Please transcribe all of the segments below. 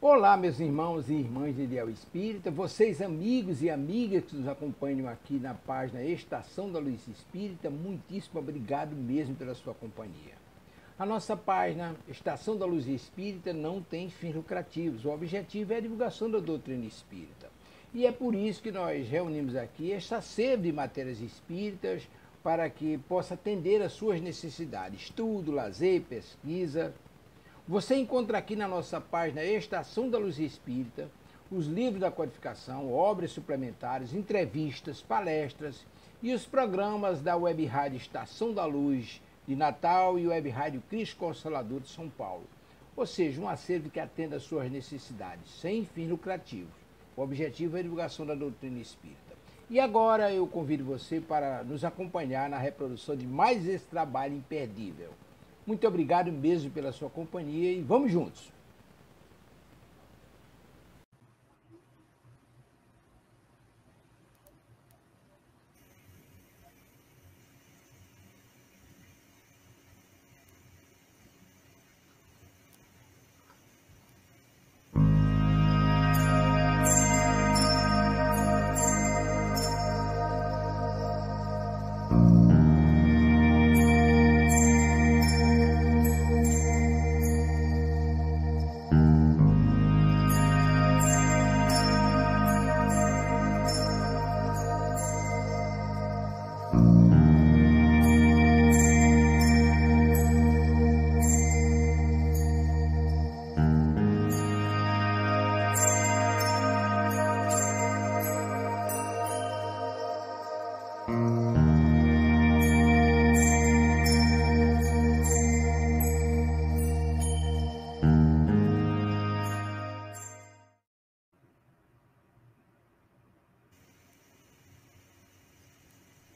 Olá, meus irmãos e irmãs de Ideal Espírita, vocês amigos e amigas que nos acompanham aqui na página Estação da Luz Espírita, muitíssimo obrigado mesmo pela sua companhia. A nossa página Estação da Luz Espírita não tem fins lucrativos, o objetivo é a divulgação da doutrina espírita. E é por isso que nós reunimos aqui esta sede de matérias espíritas para que possa atender às suas necessidades, estudo, lazer, pesquisa. Você encontra aqui na nossa página Estação da Luz Espírita os livros da codificação, obras suplementares, entrevistas, palestras e os programas da Web Rádio Estação da Luz de Natal e Web Rádio Cristo Consolador de São Paulo. Ou seja, um acervo que atenda às suas necessidades, sem fins lucrativos. O objetivo é a divulgação da doutrina espírita. E agora eu convido você para nos acompanhar na reprodução de mais esse trabalho imperdível. Muito obrigado mesmo pela sua companhia e vamos juntos!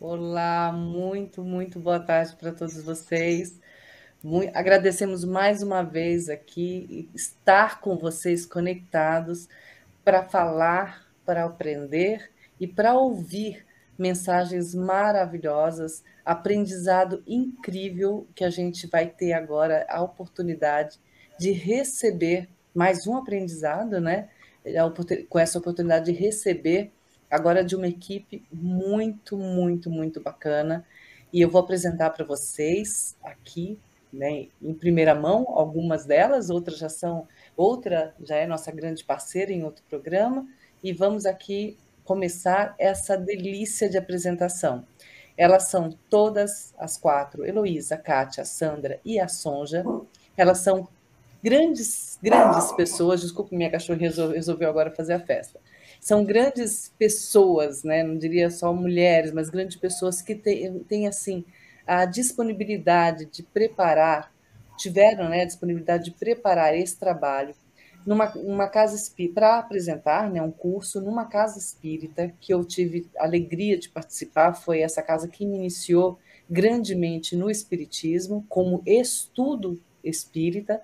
Olá, muito boa tarde para todos vocês. Agradecemos mais uma vez aqui estar com vocês conectados para falar, para aprender e para ouvir mensagens maravilhosas, aprendizado incrível que a gente vai ter agora a oportunidade de receber mais um aprendizado, né? Com essa oportunidade de receber agora de uma equipe muito bacana. E eu vou apresentar para vocês aqui, né, em primeira mão, algumas delas, outra já é nossa grande parceira em outro programa, e vamos aqui começar essa delícia de apresentação. Elas são todas as quatro, Heloísa, Kátia, Sandra e a Sonja. Elas são grandes pessoas, desculpe, minha cachorrinha resolveu agora fazer a festa. São grandes pessoas, né? Não diria só mulheres, mas grandes pessoas que têm assim, a disponibilidade de preparar, tiveram, né, a disponibilidade de preparar esse trabalho numa casa espírita, para apresentar, né, um curso numa casa espírita, que eu tive a alegria de participar, foi essa casa que me iniciou grandemente no espiritismo, como estudo espírita,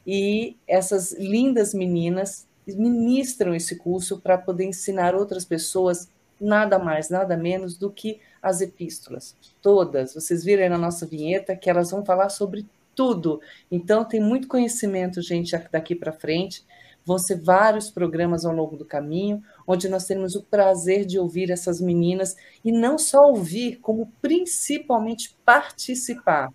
e essas lindas meninas ministram esse curso para poder ensinar outras pessoas nada mais, nada menos do que as epístolas. Todas. Vocês viram aí na nossa vinheta que elas vão falar sobre tudo. Então, tem muito conhecimento, gente, daqui para frente. Vão ser vários programas ao longo do caminho, onde nós teremos o prazer de ouvir essas meninas, e não só ouvir, como principalmente participar.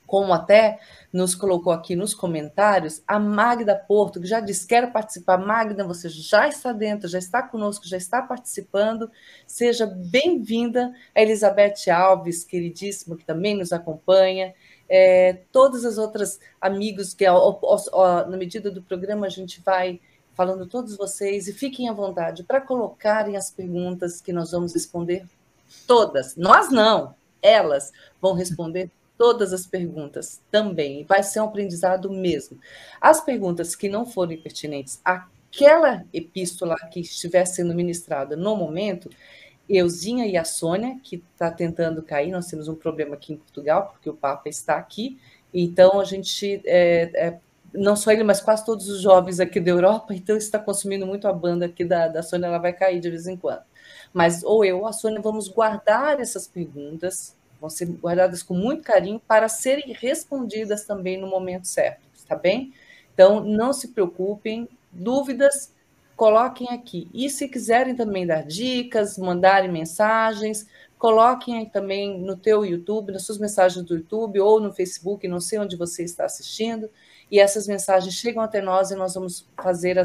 Como até nos colocou aqui nos comentários, a Magda Porto, que já disse, quero participar. Magda, você já está dentro, já está conosco, já está participando. Seja bem-vinda. A Elizabeth Alves, queridíssima, que também nos acompanha. Todas as outras amigos que, na medida do programa, a gente vai falando todos vocês, e fiquem à vontade para colocarem as perguntas que nós vamos responder todas. Nós não, elas vão responder todas as perguntas também, vai ser um aprendizado mesmo. As perguntas que não forem pertinentes àquela epístola que estiver sendo ministrada no momento, Euzinha e a Sônia, que está tentando cair, nós temos um problema aqui em Portugal, porque o Papa está aqui, então a gente, não só ele, mas quase todos os jovens aqui da Europa, então está consumindo muito a banda aqui da Sônia, ela vai cair de vez em quando. Mas ou eu ou a Sônia vamos guardar essas perguntas, vão ser guardadas com muito carinho para serem respondidas também no momento certo, tá bem? Então, não se preocupem, dúvidas, coloquem aqui. E se quiserem também dar dicas, mandarem mensagens, coloquem aí também no teu YouTube, nas suas mensagens do YouTube ou no Facebook, não sei onde você está assistindo, e essas mensagens chegam até nós e nós vamos fazer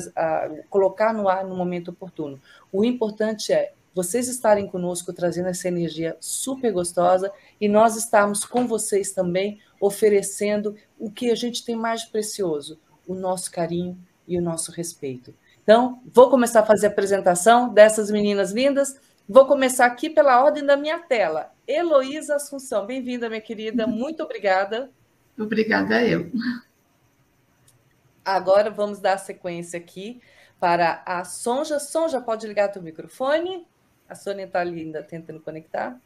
colocar no ar no momento oportuno. O importante é vocês estarem conosco, trazendo essa energia super gostosa, e nós estarmos com vocês também, oferecendo o que a gente tem mais precioso, o nosso carinho e o nosso respeito. Então, vou começar a fazer a apresentação dessas meninas lindas. Vou começar aqui pela ordem da minha tela. Heloísa Assunção, bem-vinda, minha querida, muito obrigada. Obrigada eu. Agora vamos dar sequência aqui para a Sonja. Sonja, pode ligar teu microfone? A Sônia está ali ainda tentando conectar.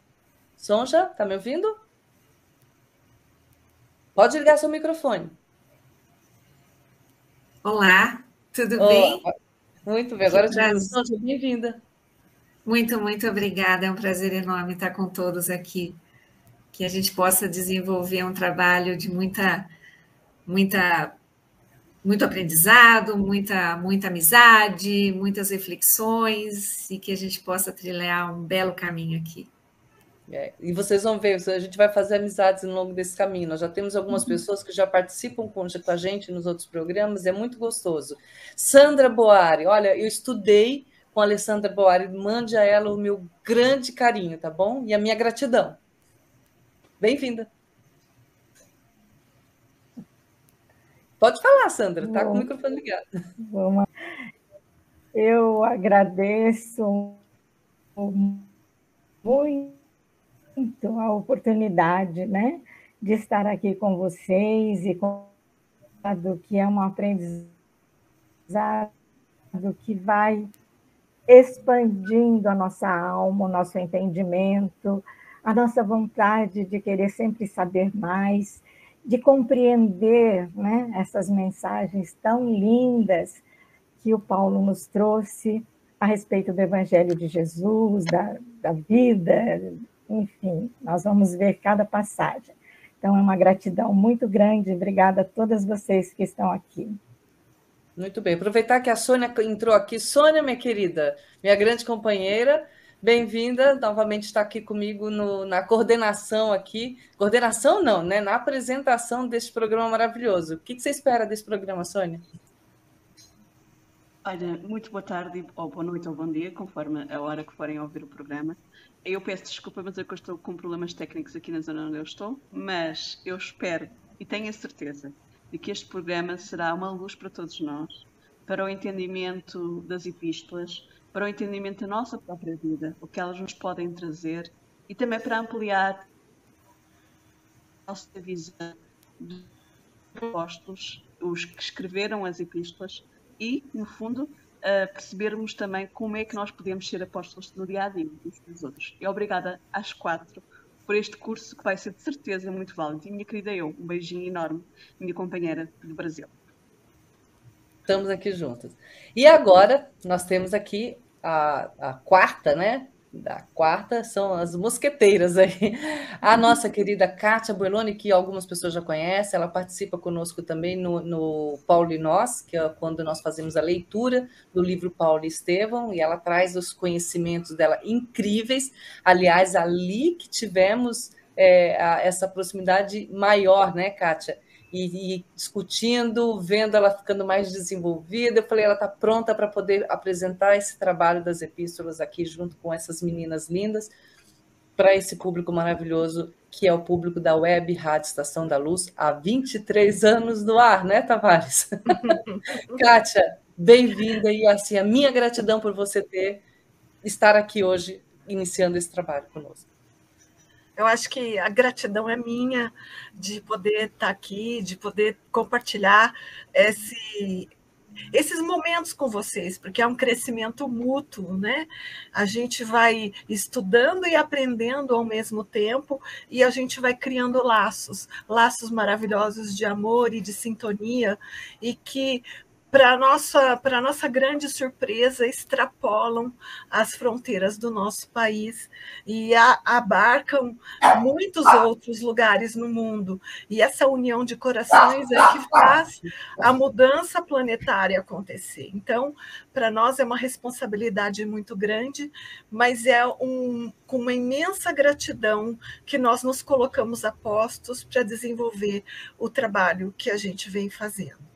Sonja, está me ouvindo? Pode ligar seu microfone. Olá, tudo bem? Muito bem, agora te vejo. Sonja, bem-vinda. Muito, muito obrigada. É um prazer enorme estar com todos aqui. Que a gente possa desenvolver um trabalho de muito aprendizado, muita amizade, muitas reflexões, e que a gente possa trilhar um belo caminho aqui. E vocês vão ver, a gente vai fazer amizades ao longo desse caminho. Nós já temos algumas pessoas que já participam com a gente nos outros programas, é muito gostoso. Sandra Boari, olha, eu estudei com a Alessandra Boari, mande a ela o meu grande carinho, tá bom? E a minha gratidão. Bem-vinda. Pode falar, Sandra, está com o microfone ligado. Eu agradeço muito a oportunidade, né, de estar aqui com vocês e com do que é um aprendizado que vai expandindo a nossa alma, o nosso entendimento, a nossa vontade de querer sempre saber mais, de compreender, né, essas mensagens tão lindas que o Paulo nos trouxe a respeito do Evangelho de Jesus, da vida, enfim, nós vamos ver cada passagem. Então, é uma gratidão muito grande, obrigada a todas vocês que estão aqui. Muito bem, aproveitar que a Sônia entrou aqui. Sônia, minha querida, minha grande companheira, bem-vinda, novamente está aqui comigo na coordenação aqui. Coordenação não, né? Na apresentação deste programa maravilhoso. O que você espera desse programa, Sônia? Olha, muito boa tarde, ou boa noite, ou bom dia, conforme a hora que forem ouvir o programa. Eu peço desculpa, mas eu estou com problemas técnicos aqui na zona onde eu estou, mas eu espero e tenho a certeza de que este programa será uma luz para todos nós, para o entendimento das epístolas, para o entendimento da nossa própria vida, o que elas nos podem trazer, e também para ampliar a nossa visão dos apóstolos, os que escreveram as epístolas, e, no fundo, percebermos também como é que nós podemos ser apóstolos no dia-a-dia uns dos outros. E obrigada às 4 por este curso, que vai ser de certeza muito válido. E minha querida um beijinho enorme, minha companheira do Brasil. Estamos aqui juntas. E agora, nós temos aqui a quarta, né? Da quarta são as mosqueteiras aí. A nossa querida Kátia Boeloni, que algumas pessoas já conhecem, ela participa conosco também no Paulo e Nós, que é quando nós fazemos a leitura do livro Paulo e Estevão, e ela traz os conhecimentos dela incríveis. Aliás, ali que tivemos essa proximidade maior, né, Kátia? E discutindo, vendo ela ficando mais desenvolvida, eu falei, ela está pronta para poder apresentar esse trabalho das epístolas aqui, junto com essas meninas lindas, para esse público maravilhoso, que é o público da Web Rádio Estação da Luz, há 23 anos no ar, né, Tavares? Kátia, bem-vinda, e assim, a minha gratidão por você estar aqui hoje, iniciando esse trabalho conosco. Eu acho que a gratidão é minha de poder estar aqui, de poder compartilhar esses momentos com vocês, porque é um crescimento mútuo, né? A gente vai estudando e aprendendo ao mesmo tempo, e a gente vai criando laços maravilhosos de amor e de sintonia, e que para nossa grande surpresa, extrapolam as fronteiras do nosso país e abarcam muitos outros lugares no mundo. E essa união de corações é que faz a mudança planetária acontecer. Então, para nós é uma responsabilidade muito grande, mas é com uma imensa gratidão que nós nos colocamos a postos para desenvolver o trabalho que a gente vem fazendo.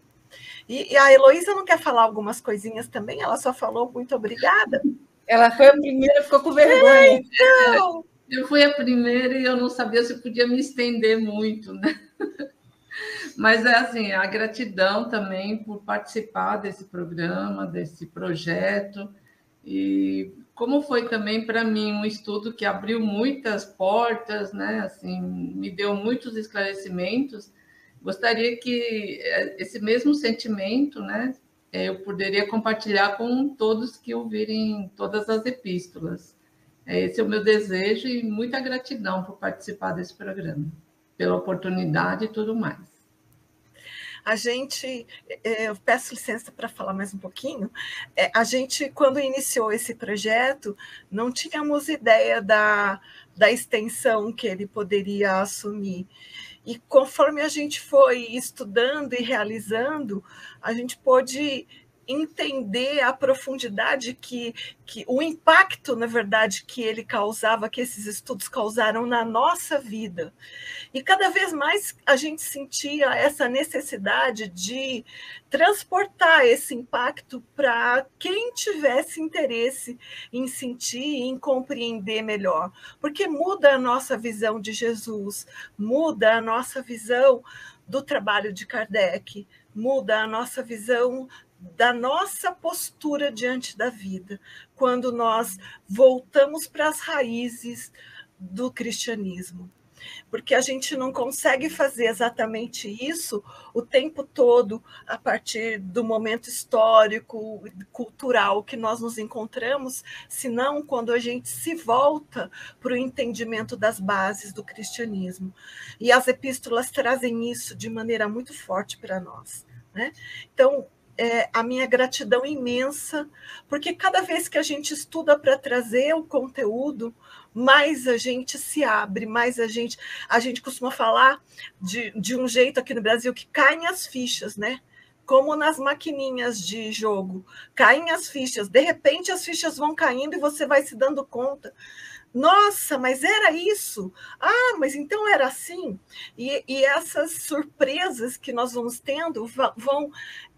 E a Heloísa não quer falar algumas coisinhas também? Ela só falou muito obrigada. Ela foi a primeira, ficou com vergonha. Então... Eu fui a primeira e eu não sabia se podia me estender muito, né? Mas é assim, a gratidão também por participar desse programa, desse projeto, e como foi também para mim um estudo que abriu muitas portas, né? Assim, me deu muitos esclarecimentos. Gostaria que esse mesmo sentimento, né, eu poderia compartilhar com todos que ouvirem todas as epístolas. Esse é o meu desejo e muita gratidão por participar desse programa, pela oportunidade e tudo mais. A gente, eu peço licença para falar mais um pouquinho, a gente, quando iniciou esse projeto, não tínhamos ideia da extensão que ele poderia assumir. E conforme a gente foi estudando e realizando, a gente pôde entender a profundidade que o impacto, na verdade, que ele causava, que esses estudos causaram na nossa vida. E cada vez mais a gente sentia essa necessidade de transportar esse impacto para quem tivesse interesse em sentir e em compreender melhor, porque muda a nossa visão de Jesus, muda a nossa visão do trabalho de Kardec, muda a nossa visão da nossa postura diante da vida, quando nós voltamos para as raízes do cristianismo. Porque a gente não consegue fazer exatamente isso o tempo todo a partir do momento histórico, cultural que nós nos encontramos, senão quando a gente se volta para o entendimento das bases do cristianismo. E as epístolas trazem isso de maneira muito forte para nós, né? Então, a minha gratidão imensa, porque cada vez que a gente estuda para trazer o conteúdo, mais a gente se abre, mais a gente costuma falar de um jeito aqui no Brasil que caem as fichas, né? Como nas maquininhas de jogo, caem as fichas, de repente as fichas vão caindo e você vai se dando conta. Nossa, mas era isso? Ah, mas então era assim? E essas surpresas que nós vamos tendo vão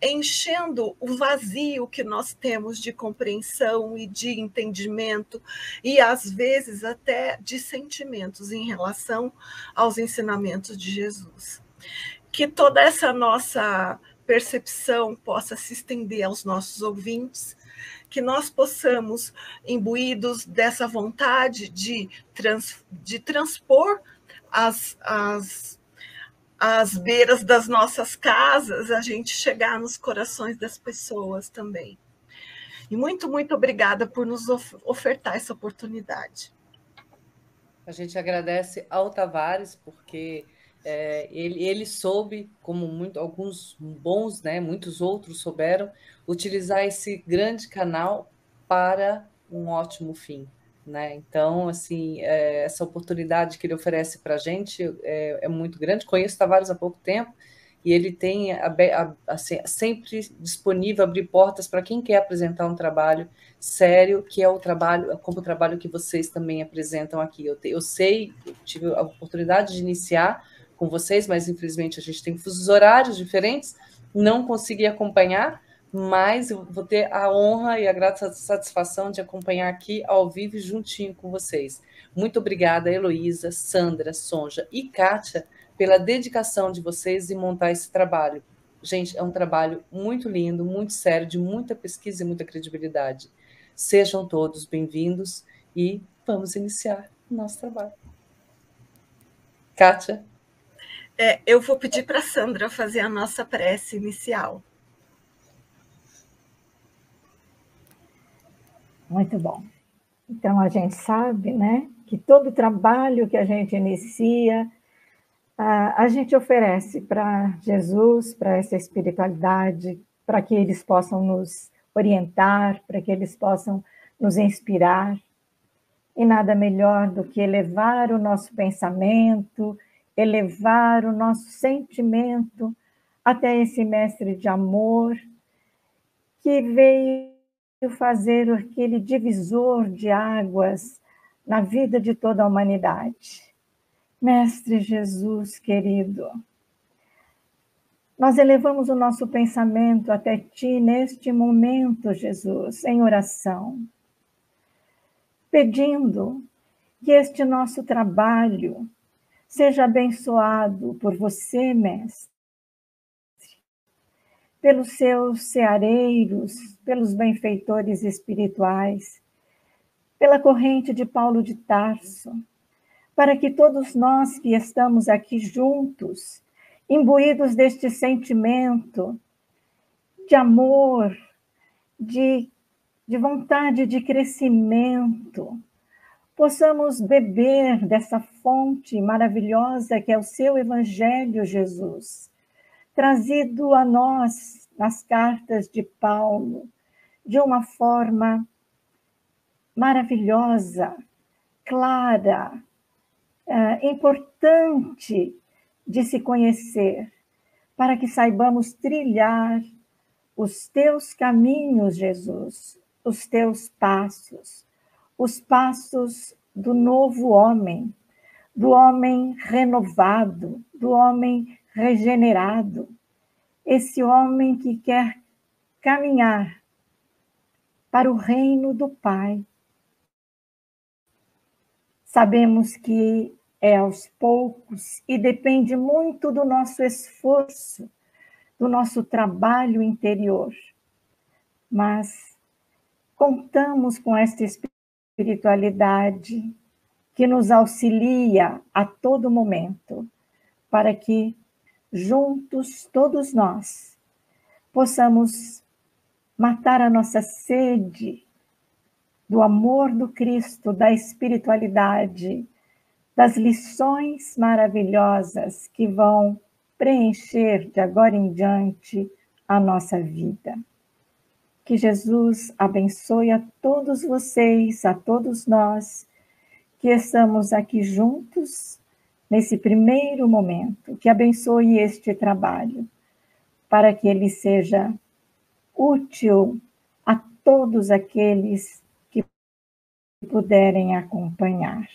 enchendo o vazio que nós temos de compreensão e de entendimento, e às vezes até de sentimentos em relação aos ensinamentos de Jesus. Que toda essa nossa percepção possa se estender aos nossos ouvintes, que nós possamos, imbuídos dessa vontade de transpor as beiras das nossas casas, a gente chegar nos corações das pessoas também. E muito, muito obrigada por nos ofertar essa oportunidade. A gente agradece ao Tavares, porque ele soube, como alguns bons, né, muitos outros souberam, utilizar esse grande canal para um ótimo fim, né? Então, assim, essa oportunidade que ele oferece para a gente é muito grande. Conheço o Tavares há pouco tempo e ele tem assim, sempre disponível abrir portas para quem quer apresentar um trabalho sério, que é o trabalho, como o trabalho que vocês também apresentam aqui. Eu tive a oportunidade de iniciar com vocês, mas infelizmente a gente tem fusos horários diferentes, não consegui acompanhar, mas eu vou ter a honra e a grata satisfação de acompanhar aqui ao vivo juntinho com vocês. Muito obrigada, Heloísa, Sandra, Sonja e Kátia, pela dedicação de vocês em montar esse trabalho. Gente, é um trabalho muito lindo, muito sério, de muita pesquisa e muita credibilidade. Sejam todos bem-vindos e vamos iniciar o nosso trabalho. Kátia? Eu vou pedir para a Sandra fazer a nossa prece inicial. Muito bom. Então, a gente sabe, né, que todo trabalho que a gente inicia, a gente oferece para Jesus, para essa espiritualidade para que eles possam nos orientar, para que eles possam nos inspirar. E nada melhor do que elevar o nosso pensamento, elevar o nosso sentimento até esse mestre de amor que veio fazer aquele divisor de águas na vida de toda a humanidade. Mestre Jesus querido, nós elevamos o nosso pensamento até Ti neste momento, Jesus, em oração, pedindo que este nosso trabalho seja abençoado por você, Mestre, pelos seus ceareiros, pelos benfeitores espirituais, pela corrente de Paulo de Tarso, para que todos nós que estamos aqui juntos, imbuídos deste sentimento de amor, de vontade de crescimento, possamos beber dessa fonte maravilhosa que é o seu Evangelho, Jesus, trazido a nós nas cartas de Paulo, de uma forma maravilhosa, clara, importante de se conhecer, para que saibamos trilhar os teus caminhos, Jesus, os teus passos, os passos do novo homem, do homem renovado, do homem regenerado, esse homem que quer caminhar para o reino do Pai. Sabemos que é aos poucos e depende muito do nosso esforço, do nosso trabalho interior. Mas contamos com esta espiritualidade que nos auxilia a todo momento, para que juntos, todos nós, possamos matar a nossa sede do amor do Cristo, da espiritualidade, das lições maravilhosas que vão preencher de agora em diante a nossa vida. Que Jesus abençoe a todos vocês, a todos nós que estamos aqui juntos nesse primeiro momento. Que abençoe este trabalho, para que ele seja útil a todos aqueles que puderem acompanhar.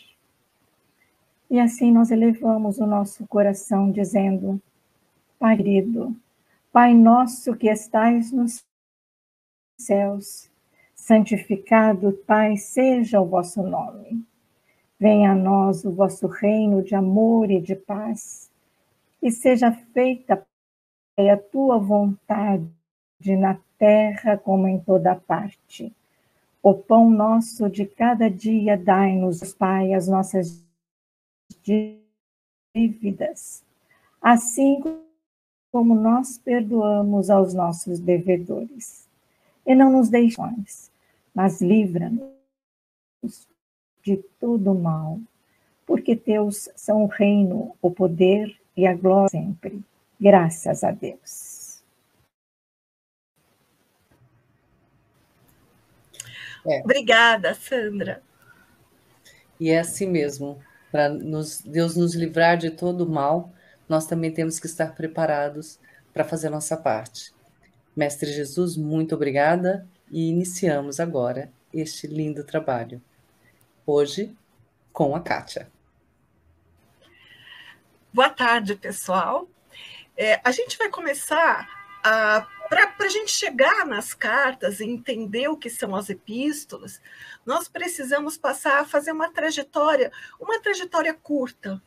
E assim nós elevamos o nosso coração dizendo: Pai querido, Pai nosso que estais nos céus, santificado, Pai, seja o vosso nome. Venha a nós o vosso reino de amor e de paz, e seja feita a tua vontade na terra como em toda parte. O pão nosso de cada dia dai-nos, Pai, as nossas dívidas, assim como nós perdoamos aos nossos devedores. E não nos deixes, mas livra-nos de todo mal, porque teus são o reino, o poder e a glória sempre. Graças a Deus. Obrigada, Sandra. E é assim mesmo. Para Deus nos livrar de todo mal, nós também temos que estar preparados para fazer a nossa parte. Mestre Jesus, muito obrigada, e iniciamos agora este lindo trabalho. Hoje, com a Kátia. Boa tarde, pessoal. A gente vai começar para a gente chegar nas cartas e entender o que são as epístolas, nós precisamos passar a fazer uma trajetória curta,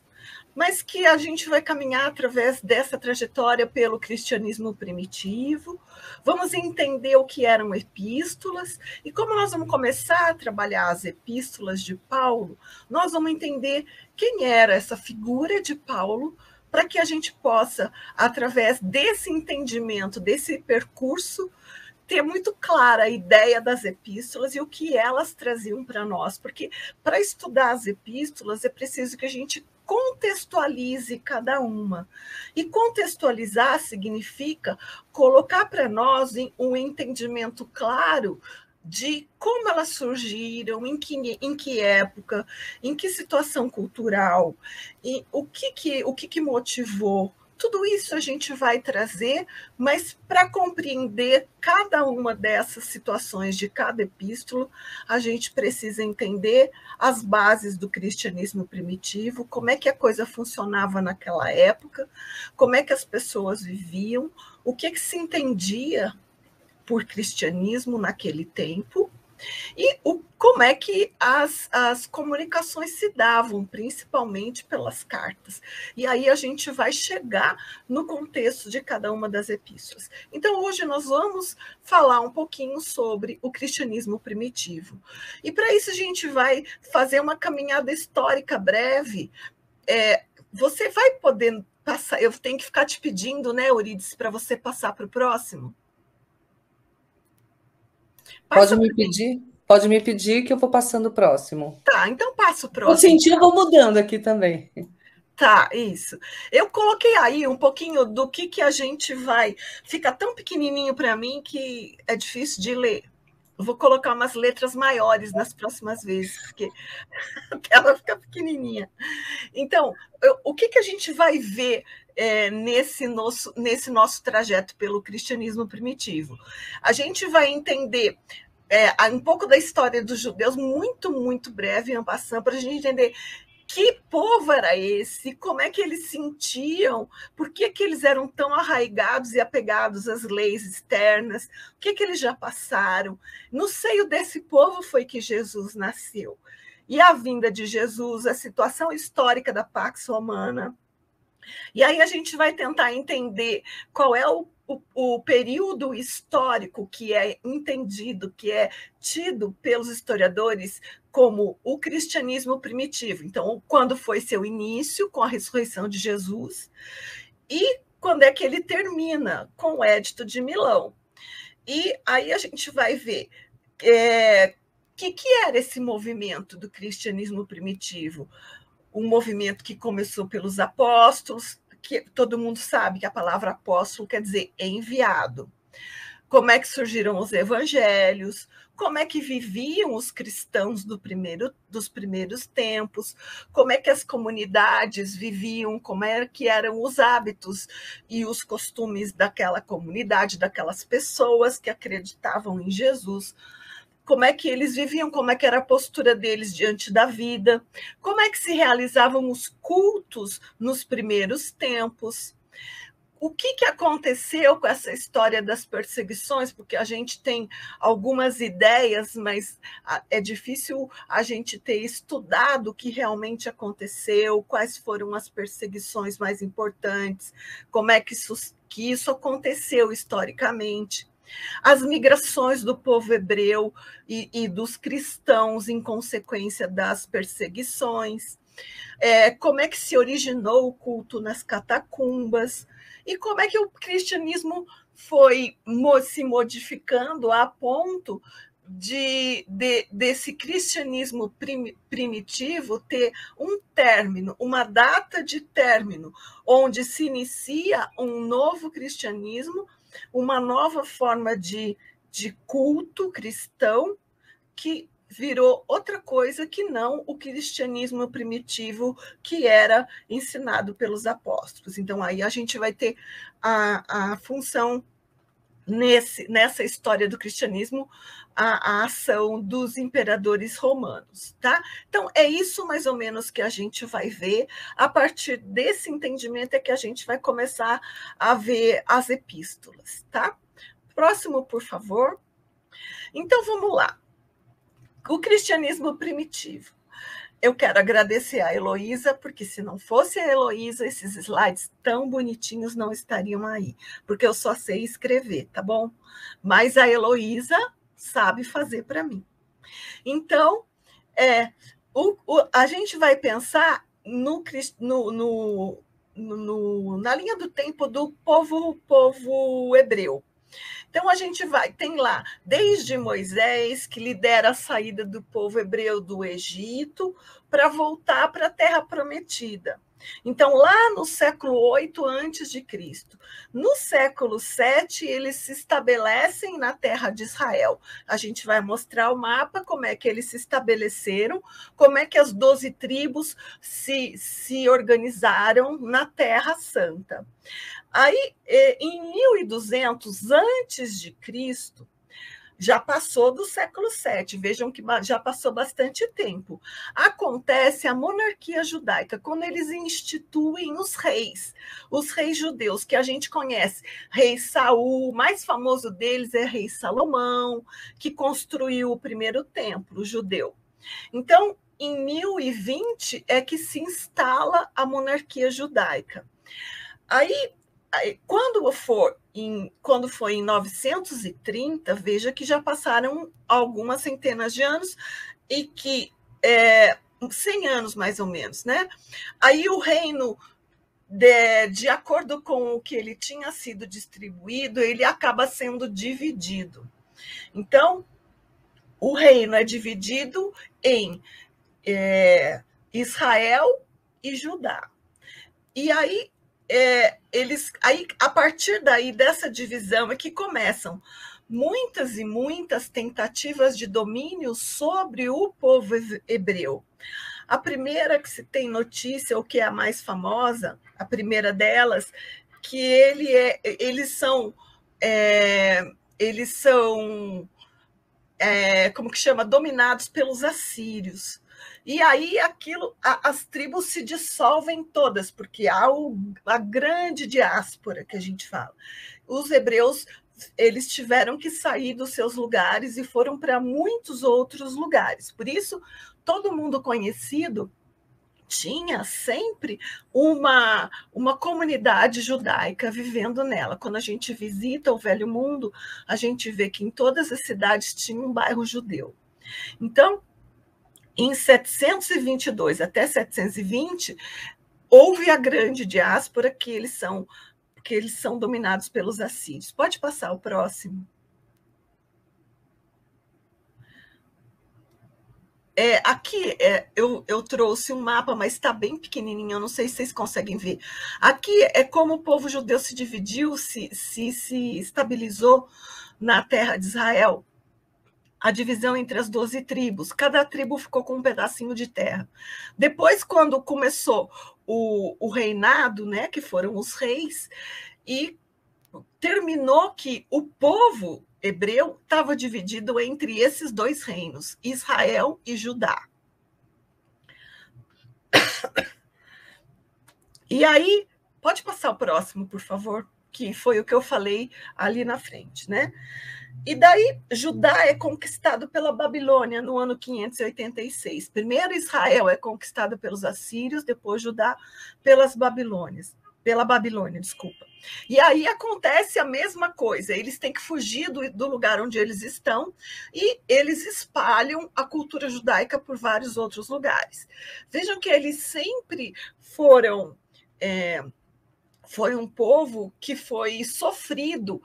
mas que a gente vai caminhar através dessa trajetória pelo cristianismo primitivo, vamos entender o que eram epístolas, e como nós vamos começar a trabalhar as epístolas de Paulo, nós vamos entender quem era essa figura de Paulo, para que a gente possa, através desse entendimento, desse percurso, ter muito clara a ideia das epístolas e o que elas traziam para nós, porque para estudar as epístolas é preciso que a gente contextualize cada uma. E contextualizar significa colocar para nós um entendimento claro de como elas surgiram, em que época, em que situação cultural, e o que motivou. Tudo isso a gente vai trazer, mas para compreender cada uma dessas situações de cada epístolo, a gente precisa entender as bases do cristianismo primitivo, como é que a coisa funcionava naquela época, como é que as pessoas viviam, o que se entendia por cristianismo naquele tempo, e como é que as comunicações se davam, principalmente pelas cartas. E aí a gente vai chegar no contexto de cada uma das epístolas. Então, hoje nós vamos falar um pouquinho sobre o cristianismo primitivo. E para isso a gente vai fazer uma caminhada histórica breve. Você vai poder passar, eu tenho que ficar te pedindo, né, Eurídice, para você passar para o próximo? Pode me pedir que eu vou passando o próximo. Tá, então passa o próximo. Eu senti, eu vou mudando aqui também. Tá, isso. Eu coloquei aí um pouquinho do que a gente vai... Fica tão pequenininho para mim que é difícil de ler. Eu vou colocar umas letras maiores nas próximas vezes, porque a tela fica pequenininha. Então, o que a gente vai ver nesse nosso trajeto pelo cristianismo primitivo? A gente vai entender um pouco da história dos judeus, muito, muito breve, en passant, para a gente entender que povo era esse, como é que eles sentiam, por que eles eram tão arraigados e apegados às leis externas, o que eles já passaram. No seio desse povo foi que Jesus nasceu. E a vinda de Jesus, a situação histórica da Pax Romana. E aí a gente vai tentar entender qual é o período histórico que é entendido, que é tido pelos historiadores como o cristianismo primitivo. Então, quando foi seu início, com a ressurreição de Jesus, e quando é que ele termina, com o Edito de Milão. E aí a gente vai ver que era esse movimento do cristianismo primitivo. Um movimento que começou pelos apóstolos, que todo mundo sabe que a palavra apóstolo quer dizer enviado. Como é que surgiram os evangelhos, como é que viviam os cristãos dos primeiros tempos, como é que as comunidades viviam, como é que eram os hábitos e os costumes daquela comunidade, daquelas pessoas que acreditavam em Jesus, como é que eles viviam, como é que era a postura deles diante da vida, como é que se realizavam os cultos nos primeiros tempos. O que aconteceu com essa história das perseguições? Porque a gente tem algumas ideias, mas é difícil a gente ter estudado o que realmente aconteceu, quais foram as perseguições mais importantes, como é que isso aconteceu historicamente. As migrações do povo hebreu e dos cristãos em consequência das perseguições, como é que se originou o culto nas catacumbas, e como é que o cristianismo foi se modificando a ponto desse cristianismo primitivo ter um término, uma data de término, onde se inicia um novo cristianismo, uma nova forma de culto cristão que virou outra coisa que não o cristianismo primitivo que era ensinado pelos apóstolos. Então, aí a gente vai ter a função, nessa história do cristianismo, a ação dos imperadores romanos. Tá? Então, é isso mais ou menos que a gente vai ver. A partir desse entendimento é que a gente vai começar a ver as epístolas. Tá? Próximo, por favor. Então, vamos lá. O cristianismo primitivo. Eu quero agradecer a Heloísa, porque se não fosse a Heloísa, esses slides tão bonitinhos não estariam aí, porque eu só sei escrever, tá bom? Mas a Heloísa sabe fazer para mim. Então, a gente vai pensar na linha do tempo do povo hebreu. Então, a gente tem lá, desde Moisés, que lidera a saída do povo hebreu do Egito, para voltar para a Terra Prometida. Então, lá no século 8 antes de Cristo, no século 7, eles se estabelecem na terra de Israel. A gente vai mostrar o mapa, como é que eles se estabeleceram, como é que as 12 tribos se organizaram na Terra Santa. Aí, em 1200 antes de Cristo, já passou do século 7, vejam que já passou bastante tempo. Acontece a monarquia judaica, quando eles instituem os reis judeus, que a gente conhece. Rei Saul, o mais famoso deles é rei Salomão, que construiu o primeiro templo judeu. Então, em 1020 é que se instala a monarquia judaica. Aí, quando foi em 930, veja que já passaram algumas centenas de anos e que 100 anos mais ou menos, né? Aí o reino, de acordo com o que ele tinha sido distribuído, ele acaba sendo dividido. Então, o reino é dividido em Israel e Judá. E aí, aí, a partir daí, dessa divisão, é que começam muitas e muitas tentativas de domínio sobre o povo hebreu. A primeira que se tem notícia, ou que é a mais famosa, a primeira delas, que eles são como que chama? Dominados pelos assírios. E aí as tribos se dissolvem todas, porque há a grande diáspora que a gente fala. Os hebreus, eles tiveram que sair dos seus lugares e foram para muitos outros lugares. Por isso, todo mundo conhecido tinha sempre uma comunidade judaica vivendo nela. Quando a gente visita o Velho Mundo, a gente vê que em todas as cidades tinha um bairro judeu. Então, em 722 até 720, houve a grande diáspora que eles são dominados pelos assírios. Pode passar o próximo. Aqui eu trouxe um mapa, mas está bem pequenininho, eu não sei se vocês conseguem ver. Aqui é como o povo judeu se dividiu, se estabilizou na terra de Israel. A divisão entre as 12 tribos. Cada tribo ficou com um pedacinho de terra. Depois, quando começou o reinado, né, que foram os reis, e terminou que o povo hebreu estava dividido entre esses dois reinos, Israel e Judá. E aí, pode passar o próximo, por favor, que foi o que eu falei ali na frente, né? E daí, Judá é conquistado pela Babilônia no ano 586. Primeiro Israel é conquistado pelos assírios, depois Judá pela Babilônia, desculpa. E aí acontece a mesma coisa, eles têm que fugir do lugar onde eles estão e eles espalham a cultura judaica por vários outros lugares. Vejam que eles sempre foram... foi um povo que foi sofrido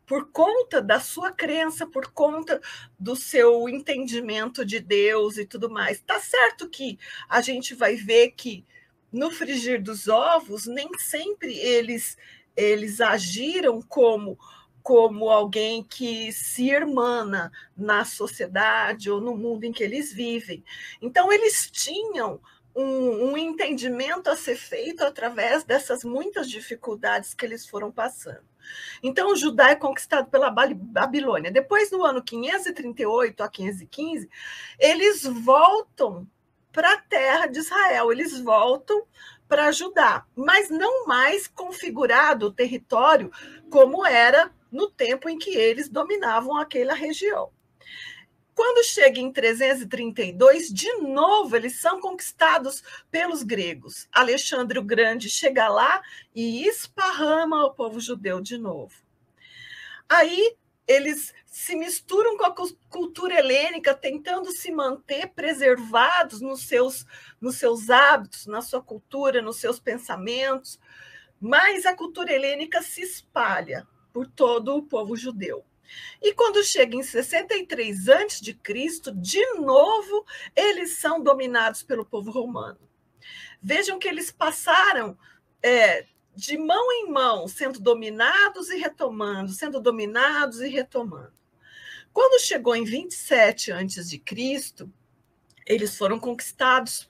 por conta da sua crença, por conta do seu entendimento de Deus e tudo mais. Tá certo que a gente vai ver que no frigir dos ovos, nem sempre eles agiram como alguém que se irmana na sociedade ou no mundo em que eles vivem. Então, eles tinham um entendimento a ser feito através dessas muitas dificuldades que eles foram passando. Então, o Judá é conquistado pela Babilônia. Depois, no ano 538 a 515, eles voltam para a terra de Israel, eles voltam para Judá, mas não mais configurado o território como era no tempo em que eles dominavam aquela região. Quando chega em 332, de novo, eles são conquistados pelos gregos. Alexandre o Grande chega lá e esparrama o povo judeu de novo. Aí eles se misturam com a cultura helênica, tentando se manter preservados nos seus hábitos, na sua cultura, nos seus pensamentos, mas a cultura helênica se espalha por todo o povo judeu. E quando chega em 63 a.C., de novo, eles são dominados pelo povo romano. Vejam que eles passaram de mão em mão, sendo dominados e retomando, sendo dominados e retomando. Quando chegou em 27 a.C., eles foram conquistados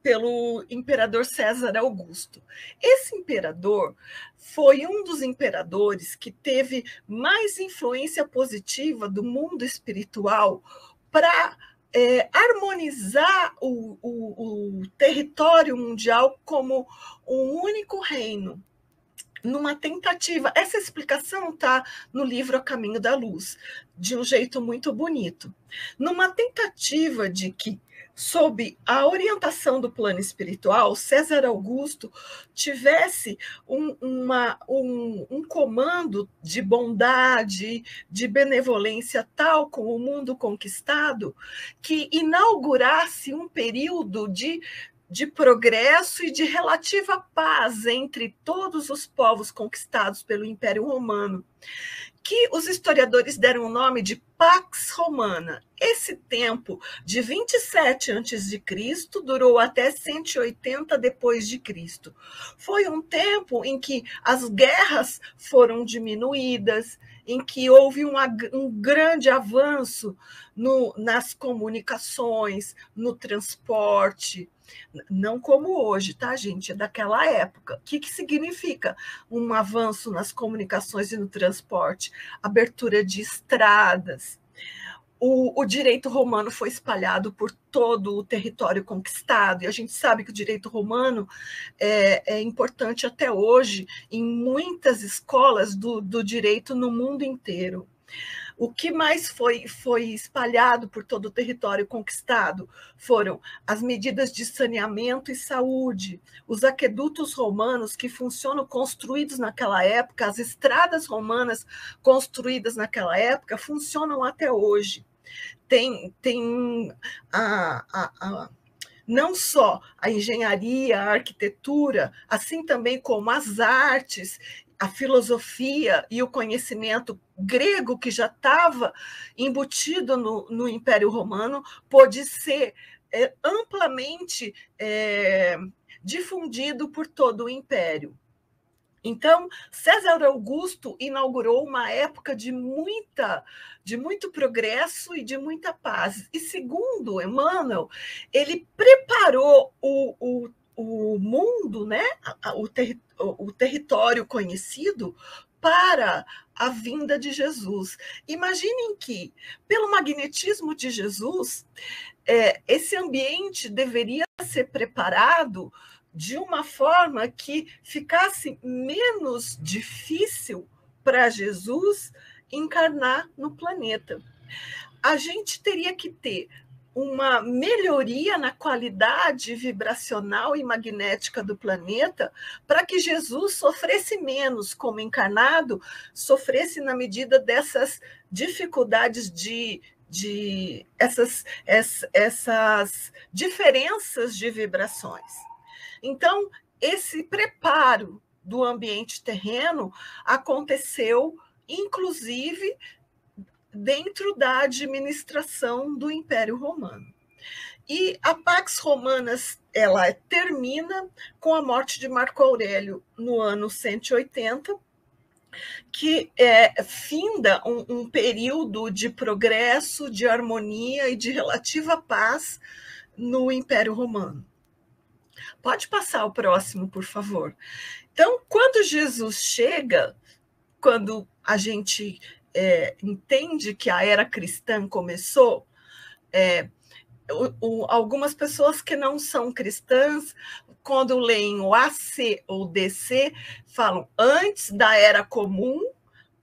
pelo imperador César Augusto. Esse imperador foi um dos imperadores que teve mais influência positiva do mundo espiritual para harmonizar o território mundial como um único reino, numa tentativa. Essa explicação está no livro A Caminho da Luz, de um jeito muito bonito. Numa tentativa de que, sob a orientação do plano espiritual, César Augusto tivesse um comando de bondade, de benevolência tal com o mundo conquistado, que inaugurasse um período de progresso e de relativa paz entre todos os povos conquistados pelo Império Romano, que os historiadores deram o nome de Pax Romana. Esse tempo, de 27 a.C., durou até 180 depois de Cristo. Foi um tempo em que as guerras foram diminuídas, em que houve um grande avanço nas comunicações, no transporte. Não como hoje, tá, gente? É daquela época. O que significa um avanço nas comunicações e no transporte? Abertura de estradas. O direito romano foi espalhado por todo o território conquistado, e a gente sabe que o direito romano é importante até hoje em muitas escolas do direito no mundo inteiro. O que mais foi espalhado por todo o território conquistado foram as medidas de saneamento e saúde, os aquedutos romanos que funcionam, construídos naquela época, as estradas romanas construídas naquela época funcionam até hoje. Tem não só a engenharia, a arquitetura, assim também como as artes, a filosofia e o conhecimento grego que já estava embutido no Império Romano pôde ser amplamente difundido por todo o Império. Então, César Augusto inaugurou uma época de muito progresso e de muita paz. E, segundo Emmanuel, ele preparou o mundo, né, o território conhecido, para a vinda de Jesus. Imaginem que, pelo magnetismo de Jesus, esse ambiente deveria ser preparado de uma forma que ficasse menos difícil para Jesus encarnar no planeta. A gente teria que ter uma melhoria na qualidade vibracional e magnética do planeta para que Jesus sofresse menos como encarnado, sofresse na medida dessas dificuldades essas diferenças de vibrações. Então, esse preparo do ambiente terreno aconteceu, inclusive, dentro da administração do Império Romano. E a Pax Romana, ela termina com a morte de Marco Aurélio no ano 180, que finda um período de progresso, de harmonia e de relativa paz no Império Romano. Pode passar o próximo, por favor. Então, quando Jesus chega, quando a gente entende que a era cristã começou, algumas pessoas que não são cristãs, quando leem o AC ou DC, falam antes da era comum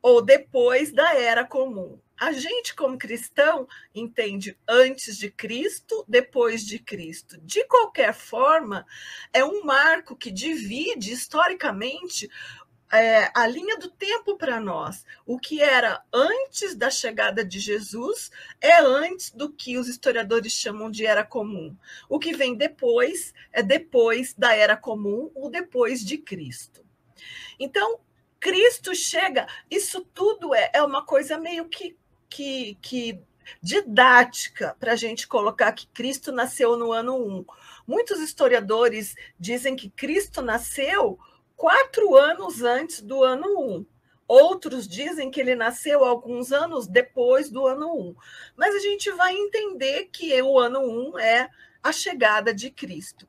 ou depois da era comum. A gente, como cristão, entende antes de Cristo, depois de Cristo. De qualquer forma, é um marco que divide historicamente a linha do tempo para nós. O que era antes da chegada de Jesus é antes do que os historiadores chamam de era comum. O que vem depois é depois da era comum ou depois de Cristo. Então, Cristo chega, isso tudo é uma coisa meio que didática para a gente colocar que Cristo nasceu no ano 1. Muitos historiadores dizem que Cristo nasceu 4 anos antes do ano 1. Outros dizem que ele nasceu alguns anos depois do ano 1. Mas a gente vai entender que o ano 1 é a chegada de Cristo.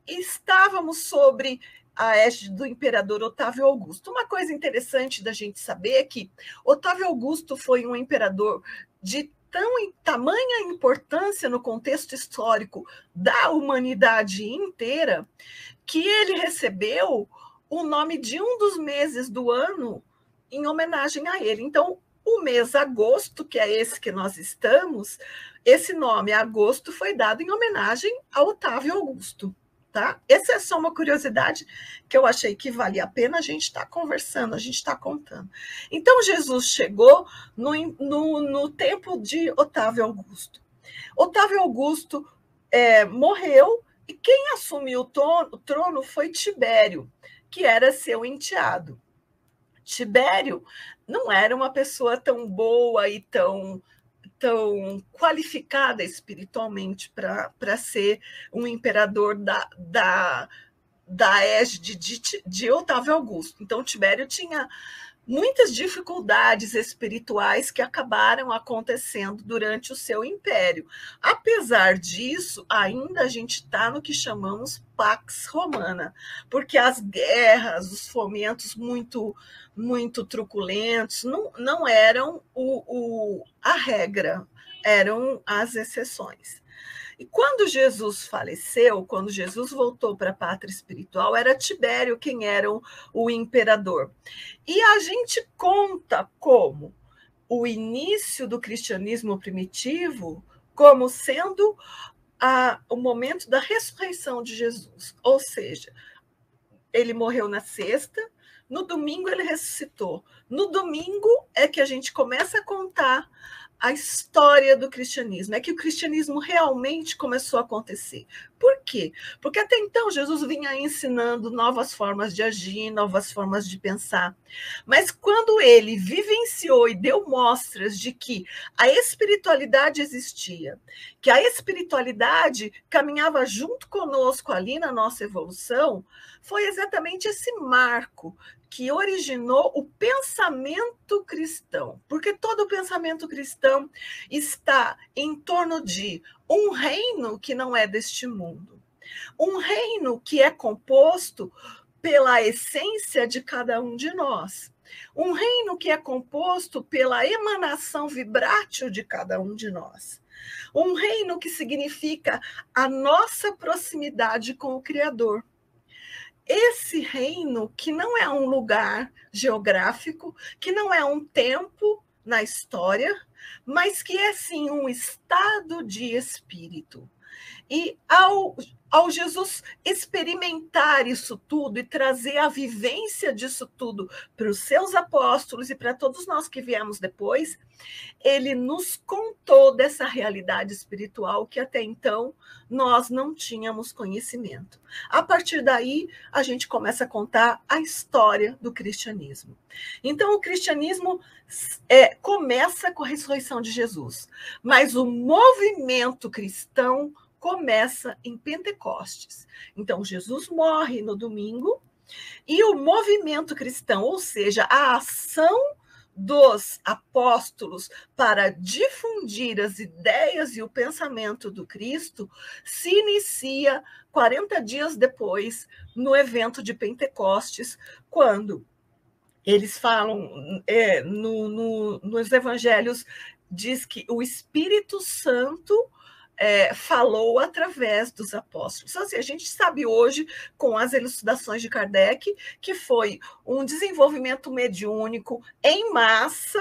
Estávamos sobre a égide do imperador Otávio Augusto. Uma coisa interessante da gente saber é que Otávio Augusto foi um imperador de tamanha importância no contexto histórico da humanidade inteira, que ele recebeu o nome de um dos meses do ano em homenagem a ele. Então, o mês agosto, que é esse que nós estamos, esse nome agosto foi dado em homenagem a Otávio Augusto. Tá? Essa é só uma curiosidade que eu achei que valia a pena a gente estar conversando, a gente estar contando. Então, Jesus chegou no tempo de Otávio Augusto. Otávio Augusto morreu e quem assumiu o trono foi Tibério, que era seu enteado. Tibério não era uma pessoa tão boa e tão qualificada espiritualmente para ser um imperador da égide de Otávio Augusto. Então, Tibério tinha muitas dificuldades espirituais que acabaram acontecendo durante o seu império. Apesar disso, ainda a gente está no que chamamos Pax Romana, porque as guerras, os fomentos muito truculentos não eram a regra, eram as exceções. E quando Jesus faleceu, quando Jesus voltou para a pátria espiritual, era Tibério quem era o imperador. E a gente conta como o início do cristianismo primitivo como sendo o momento da ressurreição de Jesus. Ou seja, ele morreu na sexta, no domingo ele ressuscitou. No domingo é que a gente começa a contar a história do cristianismo, é que o cristianismo realmente começou a acontecer. Por quê? Porque até então Jesus vinha ensinando novas formas de agir, novas formas de pensar. Mas quando ele vivenciou e deu mostras de que a espiritualidade existia, que a espiritualidade caminhava junto conosco ali na nossa evolução, foi exatamente esse marco que originou o pensamento cristão, porque todo o pensamento cristão está em torno de um reino que não é deste mundo, um reino que é composto pela essência de cada um de nós, um reino que é composto pela emanação vibrátil de cada um de nós, um reino que significa a nossa proximidade com o Criador. Esse reino que não é um lugar geográfico, que não é um tempo na história, mas que é sim um estado de espírito. E ao Jesus experimentar isso tudo e trazer a vivência disso tudo para os seus apóstolos e para todos nós que viemos depois, ele nos contou dessa realidade espiritual que até então nós não tínhamos conhecimento. A partir daí, a gente começa a contar a história do cristianismo. Então, o cristianismo começa com a ressurreição de Jesus, mas o movimento cristão começa em Pentecostes. Então, Jesus morre no domingo e o movimento cristão, ou seja, a ação dos apóstolos para difundir as ideias e o pensamento do Cristo, se inicia 40 dias depois, no evento de Pentecostes, quando eles falam, nos evangelhos, diz que o Espírito Santo falou através dos apóstolos. Então, assim, a gente sabe hoje, com as elucidações de Kardec, que foi um desenvolvimento mediúnico em massa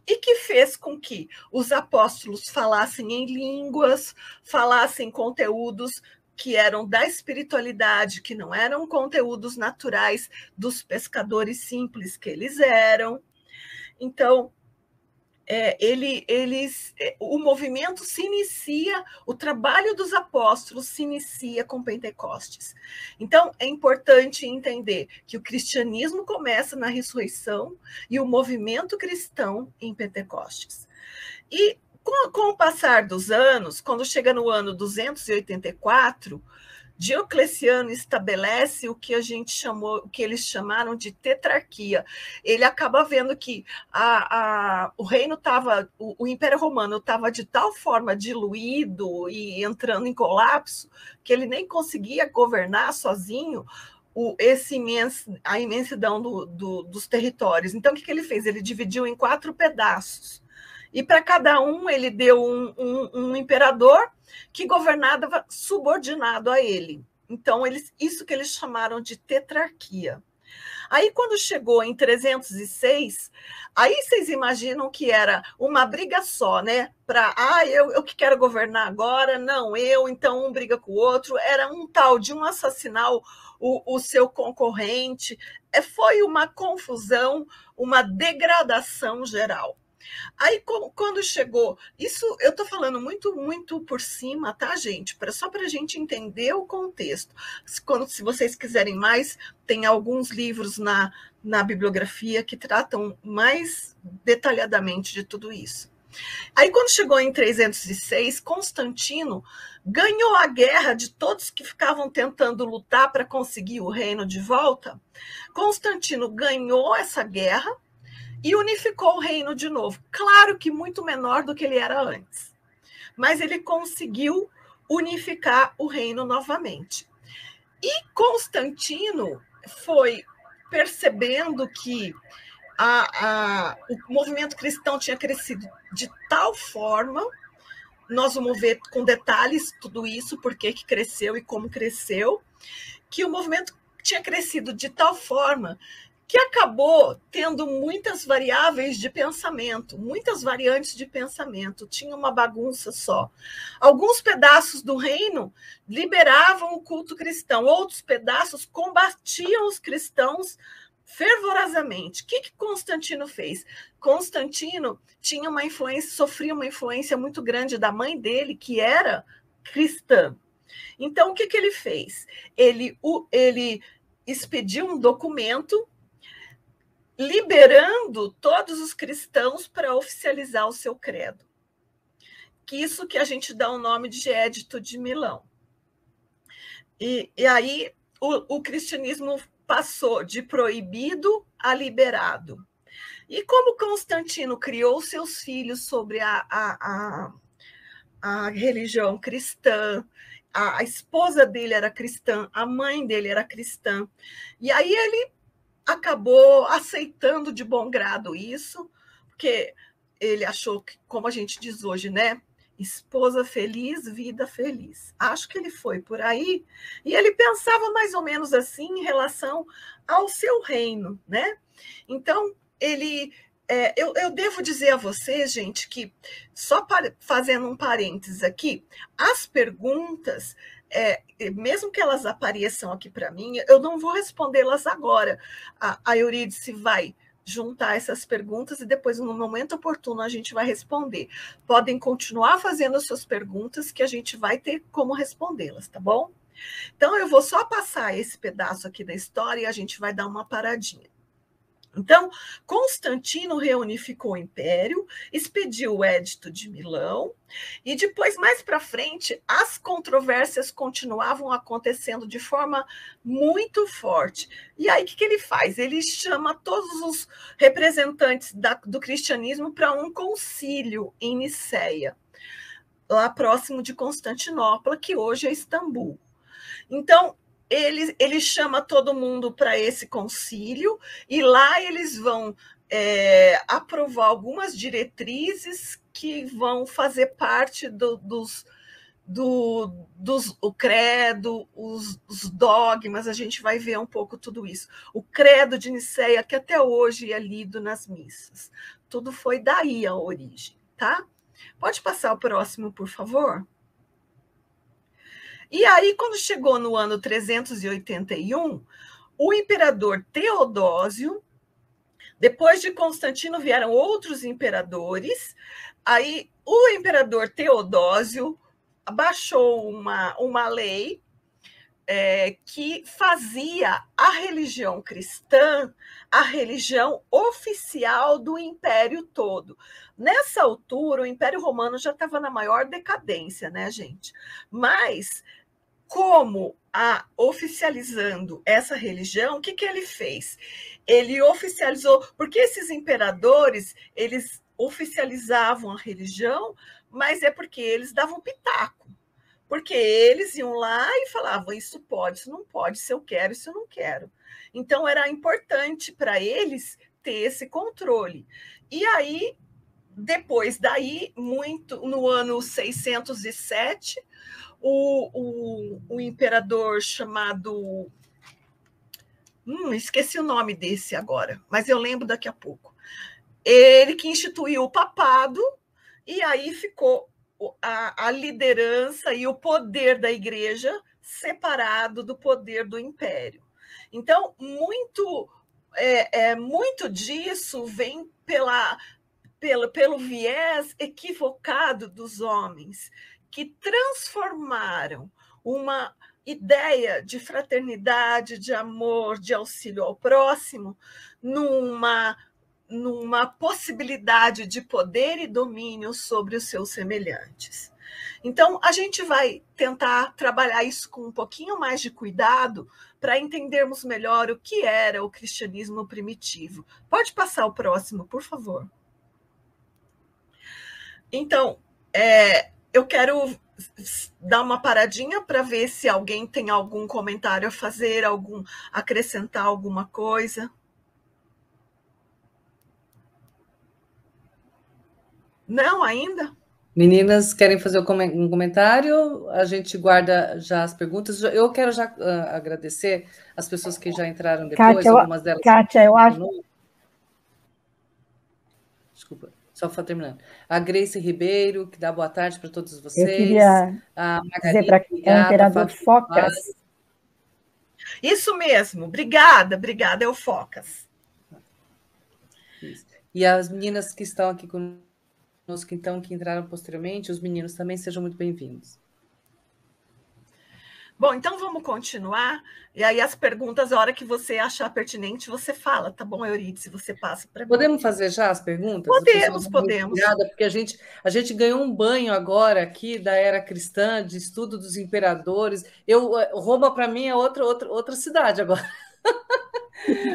e que fez com que os apóstolos falassem em línguas, falassem conteúdos que eram da espiritualidade, que não eram conteúdos naturais dos pescadores simples que eles eram. Então, o movimento se inicia, o trabalho dos apóstolos se inicia com Pentecostes. Então, é importante entender que o cristianismo começa na ressurreição e o movimento cristão em Pentecostes. E com o passar dos anos, quando chega no ano 284, Diocleciano estabelece o que o que eles chamaram de tetrarquia. Ele acaba vendo que o reino estava, o Império Romano estava de tal forma diluído e entrando em colapso que ele nem conseguia governar sozinho a imensidão dos territórios. Então, o que ele fez? Ele dividiu em 4 pedaços. E para cada um ele deu um imperador que governava subordinado a ele. Então, isso que eles chamaram de tetrarquia. Aí, quando chegou em 306, aí vocês imaginam que era uma briga só, né? Eu que quero governar agora, não, então um briga com o outro. Era um tal de um assassinar o seu concorrente. Foi uma confusão, uma degradação geral. Aí, quando chegou, isso eu estou falando muito, muito por cima, tá, gente? Só para a gente entender o contexto. Se vocês quiserem mais, tem alguns livros na bibliografia que tratam mais detalhadamente de tudo isso. Aí, quando chegou em 306, Constantino ganhou a guerra de todos que ficavam tentando lutar para conseguir o reino de volta. Constantino ganhou essa guerra e unificou o reino de novo. Claro que muito menor do que ele era antes, mas ele conseguiu unificar o reino novamente. E Constantino foi percebendo que o movimento cristão tinha crescido de tal forma, nós vamos ver com detalhes tudo isso, por que cresceu e como cresceu, que o movimento tinha crescido de tal forma que acabou tendo muitas variáveis de pensamento, muitas variantes de pensamento, tinha uma bagunça só. Alguns pedaços do reino liberavam o culto cristão, outros pedaços combatiam os cristãos fervorosamente. O que Constantino fez? Constantino tinha uma influência, sofria uma influência muito grande da mãe dele, que era cristã. Então, o que ele fez? Ele expediu um documento liberando todos os cristãos para oficializar o seu credo. Isso que a gente dá o nome de Edito de Milão. E aí o cristianismo passou de proibido a liberado. E como Constantino criou seus filhos sobre a religião cristã, a esposa dele era cristã, a mãe dele era cristã, e aí ele acabou aceitando de bom grado isso, porque ele achou que, como a gente diz hoje, né? Esposa feliz, vida feliz. Acho que ele foi por aí, e ele pensava mais ou menos assim em relação ao seu reino, né? Então, eu devo dizer a vocês, gente, que só fazendo um parênteses aqui, as perguntas, mesmo que elas apareçam aqui para mim, eu não vou respondê-las agora. A Eurídice vai juntar essas perguntas e depois, no momento oportuno, a gente vai responder. Podem continuar fazendo as suas perguntas que a gente vai ter como respondê-las, tá bom? Então, eu vou só passar esse pedaço aqui da história e a gente vai dar uma paradinha. Então, Constantino reunificou o império, expediu o Edito de Milão, e depois, mais para frente, as controvérsias continuavam acontecendo de forma muito forte. E aí, o que ele faz? Ele chama todos os representantes do cristianismo para um concílio em Niceia, lá próximo de Constantinopla, que hoje é Istambul. Então, ele chama todo mundo para esse concílio, e lá eles vão aprovar algumas diretrizes que vão fazer parte o credo, os dogmas, a gente vai ver um pouco tudo isso. O credo de Niceia, que até hoje é lido nas missas. Tudo foi daí a origem, tá? Pode passar o próximo, por favor? E aí, quando chegou no ano 381, o imperador Teodósio, depois de Constantino vieram outros imperadores, aí o imperador Teodósio baixou uma lei que fazia a religião cristã a religião oficial do império todo. Nessa altura, o Império Romano já estava na maior decadência, né, gente? Mas, como oficializando essa religião, o que ele fez? Ele oficializou, porque esses imperadores, eles oficializavam a religião, mas é porque eles davam pitaco. Porque eles iam lá e falavam, isso pode, isso não pode, isso eu quero, isso eu não quero. Então, era importante para eles ter esse controle. E aí, depois daí, no ano 607, o imperador chamado... esqueci o nome desse agora, mas eu lembro daqui a pouco. Ele que instituiu o papado, e aí ficou a liderança e o poder da igreja separado do poder do império. Então, muito disso vem pelo viés equivocado dos homens, que transformaram uma ideia de fraternidade, de amor, de auxílio ao próximo, numa possibilidade de poder e domínio sobre os seus semelhantes. Então, a gente vai tentar trabalhar isso com um pouquinho mais de cuidado para entendermos melhor o que era o cristianismo primitivo. Pode passar o próximo, por favor. Então, eu quero dar uma paradinha para ver se alguém tem algum comentário a fazer, acrescentar alguma coisa. Não, ainda? Meninas, querem fazer um comentário? A gente guarda já as perguntas. Eu quero já agradecer as pessoas que já entraram depois, Kátia, algumas delas... Kátia, eu acho... Desculpa, só para terminando. A Grace Ribeiro, que dá boa tarde para todos vocês. Eu queria dizer para o imperador Focas. Isso mesmo, obrigada, é o Focas. Isso. E as meninas que estão aqui conosco, então, que entraram posteriormente, os meninos também, sejam muito bem-vindos. Bom, então vamos continuar. E aí as perguntas, a hora que você achar pertinente, você fala, tá bom, Eurídice? Você passa para mim. Podemos fazer já as perguntas? Podemos. Porque a gente ganhou um banho agora aqui da era cristã, de estudo dos imperadores. Roma, para mim, é outra cidade agora.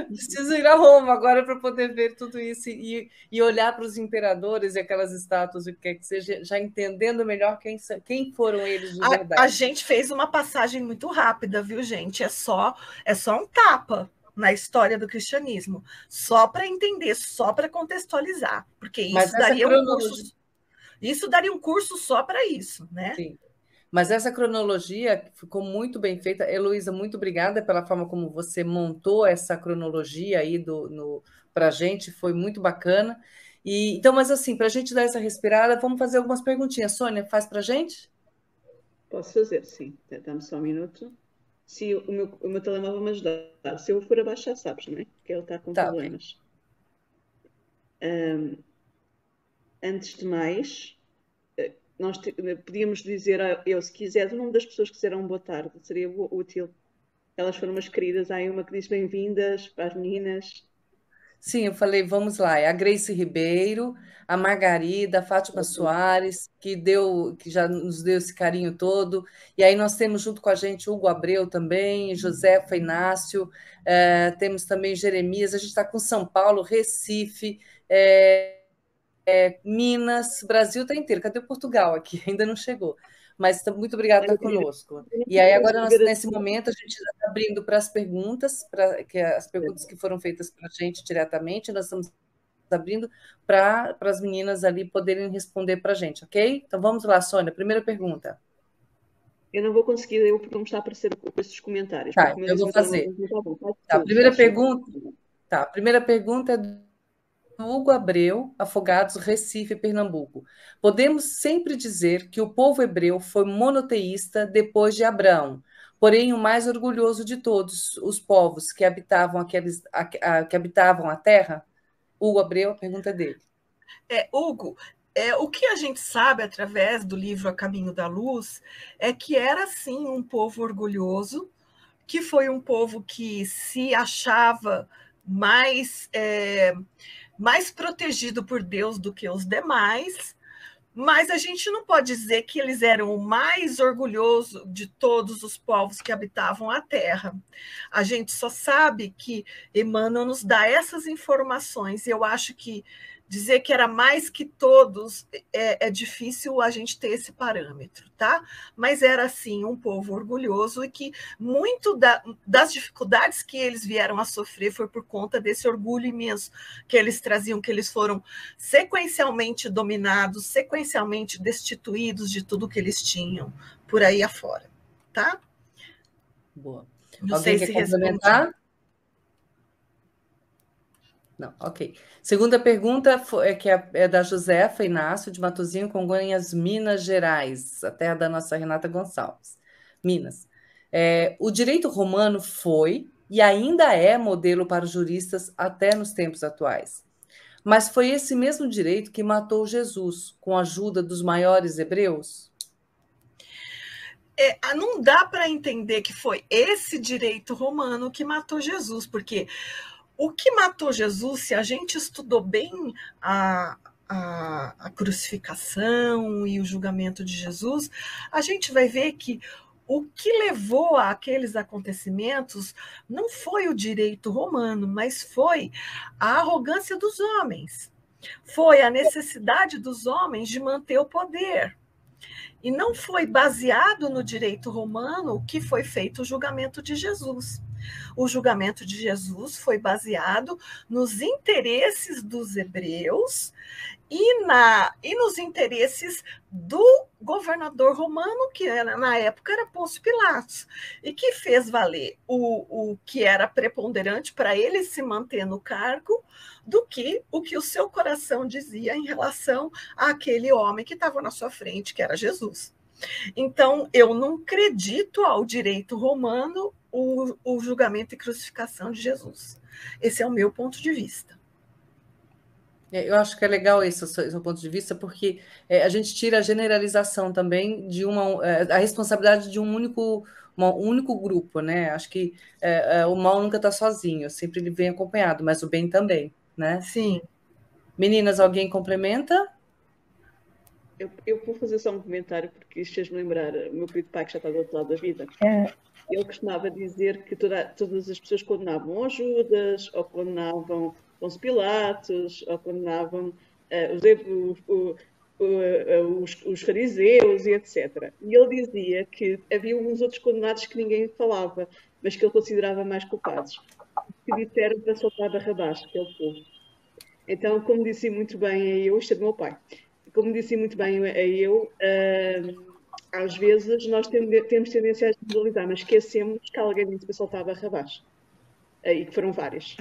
Preciso ir a Roma agora para poder ver tudo isso e olhar para os imperadores e aquelas estátuas, o que quer que seja, já entendendo melhor quem foram eles de verdade. A gente fez uma passagem muito rápida, viu, gente? É só um tapa na história do cristianismo, só para entender, só para contextualizar, porque isso daria um curso só para isso, né? Sim. Mas essa cronologia ficou muito bem feita. Heloísa, muito obrigada pela forma como você montou essa cronologia aí para a gente, foi muito bacana. Então, mas assim, para a gente dar essa respirada, vamos fazer algumas perguntinhas. Sônia, faz para a gente? Posso fazer, sim. Dá-me só um minuto. Se o meu telemóvel me ajudar. Se eu for abaixo, já sabes, não é? Porque ele está com problemas. Okay. Antes de mais... nós podíamos dizer, se quiser, o nome das pessoas que disseram boa tarde, seria útil. Elas foram umas queridas, há uma que diz bem-vindas para as meninas. Sim, eu falei, vamos lá, é a Grace Ribeiro, a Margarida, a Fátima Soares, que já nos deu esse carinho todo, e aí nós temos junto com a gente Hugo Abreu também, Josefa Inácio, temos também Jeremias, a gente está com São Paulo, Recife, Minas, Brasil está inteiro. Cadê o Portugal aqui? Ainda não chegou. Mas muito obrigada por estar conosco. E aí, agora, nesse momento, a gente está abrindo para as perguntas, as perguntas que foram feitas para a gente diretamente, nós estamos abrindo para as meninas ali poderem responder para a gente, ok? Então, vamos lá, Sônia. Primeira pergunta. Eu não vou conseguir, porque não está a aparecer com esses comentários. Tá, eu vou fazer. A primeira pergunta é do Hugo Abreu, Afogados, Recife, Pernambuco. Podemos sempre dizer que o povo hebreu foi monoteísta depois de Abraão, porém o mais orgulhoso de todos os povos que habitavam a terra? Hugo Abreu, a pergunta dele. Hugo, o que a gente sabe através do livro A Caminho da Luz é que era sim um povo orgulhoso, que foi um povo que se achava mais protegido por Deus do que os demais, mas a gente não pode dizer que eles eram o mais orgulhoso de todos os povos que habitavam a terra. A gente só sabe que Emmanuel nos dá essas informações, e eu acho que dizer que era mais que todos é difícil a gente ter esse parâmetro, tá? Mas era, assim, um povo orgulhoso e que muito das dificuldades que eles vieram a sofrer foi por conta desse orgulho imenso que eles traziam, que eles foram sequencialmente dominados, sequencialmente destituídos de tudo que eles tinham por aí afora, tá? Boa. Não Alguém sei quer se complementar? Não, ok. Segunda pergunta que é da Josefa Inácio, de Matozinho, Congonhas, Minas Gerais, a terra da nossa Renata Gonçalves. Minas. O direito romano foi e ainda é modelo para os juristas até nos tempos atuais. Mas foi esse mesmo direito que matou Jesus, com a ajuda dos maiores hebreus? Não dá para entender que foi esse direito romano que matou Jesus, porque o que matou Jesus, se a gente estudou bem a crucificação e o julgamento de Jesus, a gente vai ver que o que levou àqueles acontecimentos não foi o direito romano, mas foi a arrogância dos homens. Foi a necessidade dos homens de manter o poder. E não foi baseado no direito romano que foi feito o julgamento de Jesus. O julgamento de Jesus foi baseado nos interesses dos hebreus e nos interesses do governador romano, que na época era Pôncio Pilatos, e que fez valer o que era preponderante para ele se manter no cargo do que o seu coração dizia em relação àquele homem que estava na sua frente, que era Jesus. Então, eu não acredito ao direito romano o julgamento e crucificação de Jesus. Esse é o meu ponto de vista. Eu acho que é legal esse o seu ponto de vista, porque a gente tira a generalização também de a responsabilidade de um único grupo, né? Acho que o mal nunca está sozinho, sempre ele vem acompanhado, mas o bem também, né? Sim. Meninas, alguém complementa? Eu vou fazer só um comentário, porque isto fez-me lembrar o meu querido pai, que já está do outro lado da vida. Ele costumava dizer que todas as pessoas condenavam Judas, ou condenavam Pôncio Pilatos, ou condenavam os fariseus e etc. E ele dizia que havia uns outros condenados que ninguém falava, mas que ele considerava mais culpados, que disseram para soltar Barrabás, que é o povo. Então, como disse muito bem a eu, isto é do meu pai, como disse muito bem a eu, às vezes nós temos tendência a generalizar, mas esquecemos que alguém disse para soltar Barrabás. E que foram vários.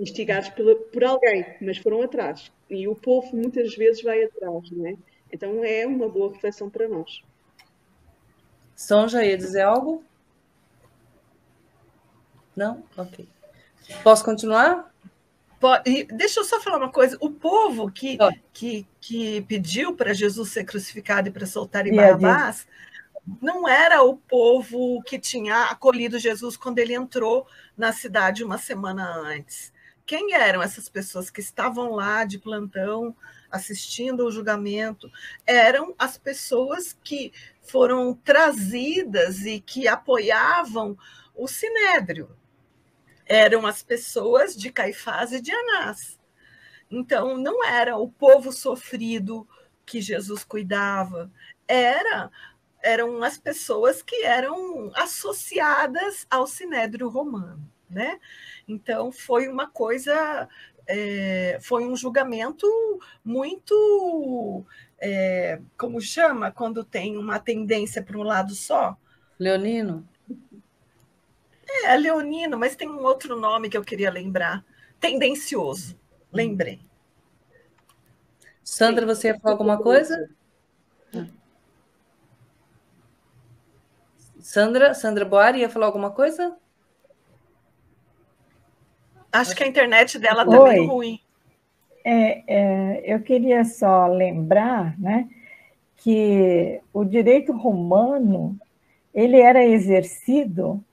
Instigados por alguém, mas foram atrás. E o povo muitas vezes vai atrás, não é? Então é uma boa reflexão para nós. Sonja, ia dizer algo? Não? Ok. Posso continuar? Deixa eu só falar uma coisa. O povo que pediu para Jesus ser crucificado e para soltar Barrabás não era o povo que tinha acolhido Jesus quando ele entrou na cidade uma semana antes. Quem eram essas pessoas que estavam lá de plantão assistindo ao julgamento? Eram as pessoas que foram trazidas e que apoiavam o Sinédrio. Eram as pessoas de Caifás e de Anás. Então, não era o povo sofrido que Jesus cuidava, eram as pessoas que eram associadas ao Sinédrio Romano, né? Então, foi uma coisa, foi um julgamento muito, como chama, quando tem uma tendência para um lado só? Leonino? Leonino, mas tem um outro nome que eu queria lembrar. Tendencioso, lembrei. Sandra, você ia falar alguma coisa? Sandra Boari ia falar alguma coisa? Acho que a internet dela está meio ruim. Eu queria só lembrar, né, que o direito romano ele era exercido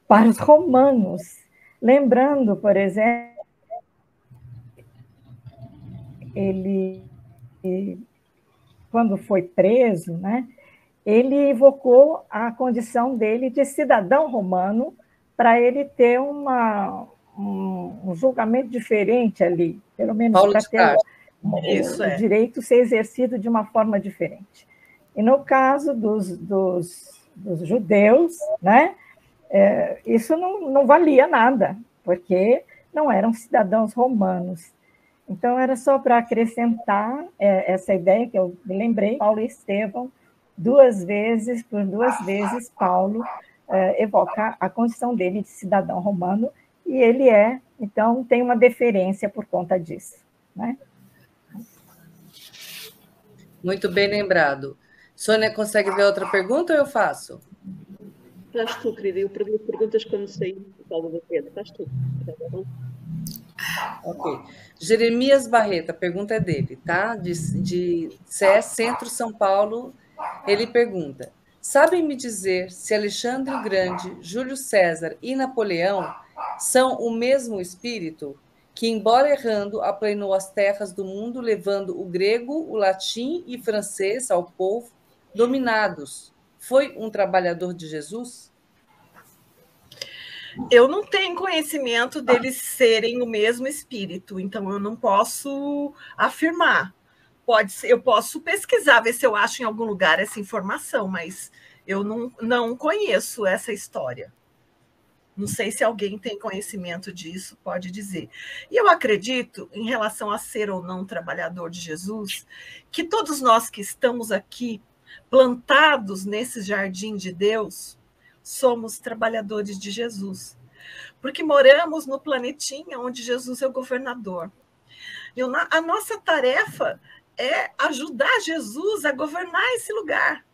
para os romanos. Lembrando, por exemplo, ele, quando foi preso, né, ele evocou a condição dele de cidadão romano para ele ter um julgamento diferente ali, pelo menos para ter o direito ser exercido de uma forma diferente. E no caso dos judeus, né, isso não valia nada, porque não eram cidadãos romanos. Então, era só para acrescentar essa ideia que eu me lembrei, Paulo e Estevão, por duas vezes, Paulo evoca a condição dele de cidadão romano, e ele então, tem uma deferência por conta disso, né? Muito bem lembrado. Sônia, consegue ver outra pergunta ou eu faço? Faz tu, querida. Eu perdi as perguntas quando saí do Paulo da Pedra. Faz tu. Ok. Jeremias Barreto, a pergunta é dele, tá? De CS Centro São Paulo, ele pergunta: sabem me dizer se Alexandre o Grande, Júlio César e Napoleão são o mesmo espírito que, embora errando, aplanou as terras do mundo, levando o grego, o latim e francês ao povo dominados? Foi um trabalhador de Jesus? Eu não tenho conhecimento deles serem o mesmo espírito, então eu não posso afirmar. Pode ser, eu posso pesquisar, ver se eu acho em algum lugar essa informação, mas eu não conheço essa história. Não sei se alguém tem conhecimento disso, pode dizer. E eu acredito, em relação a ser ou não trabalhador de Jesus, que todos nós que estamos aqui, plantados nesse jardim de Deus, somos trabalhadores de Jesus. Porque moramos no planetinha onde Jesus é o governador. E a nossa tarefa é ajudar Jesus a governar esse lugar.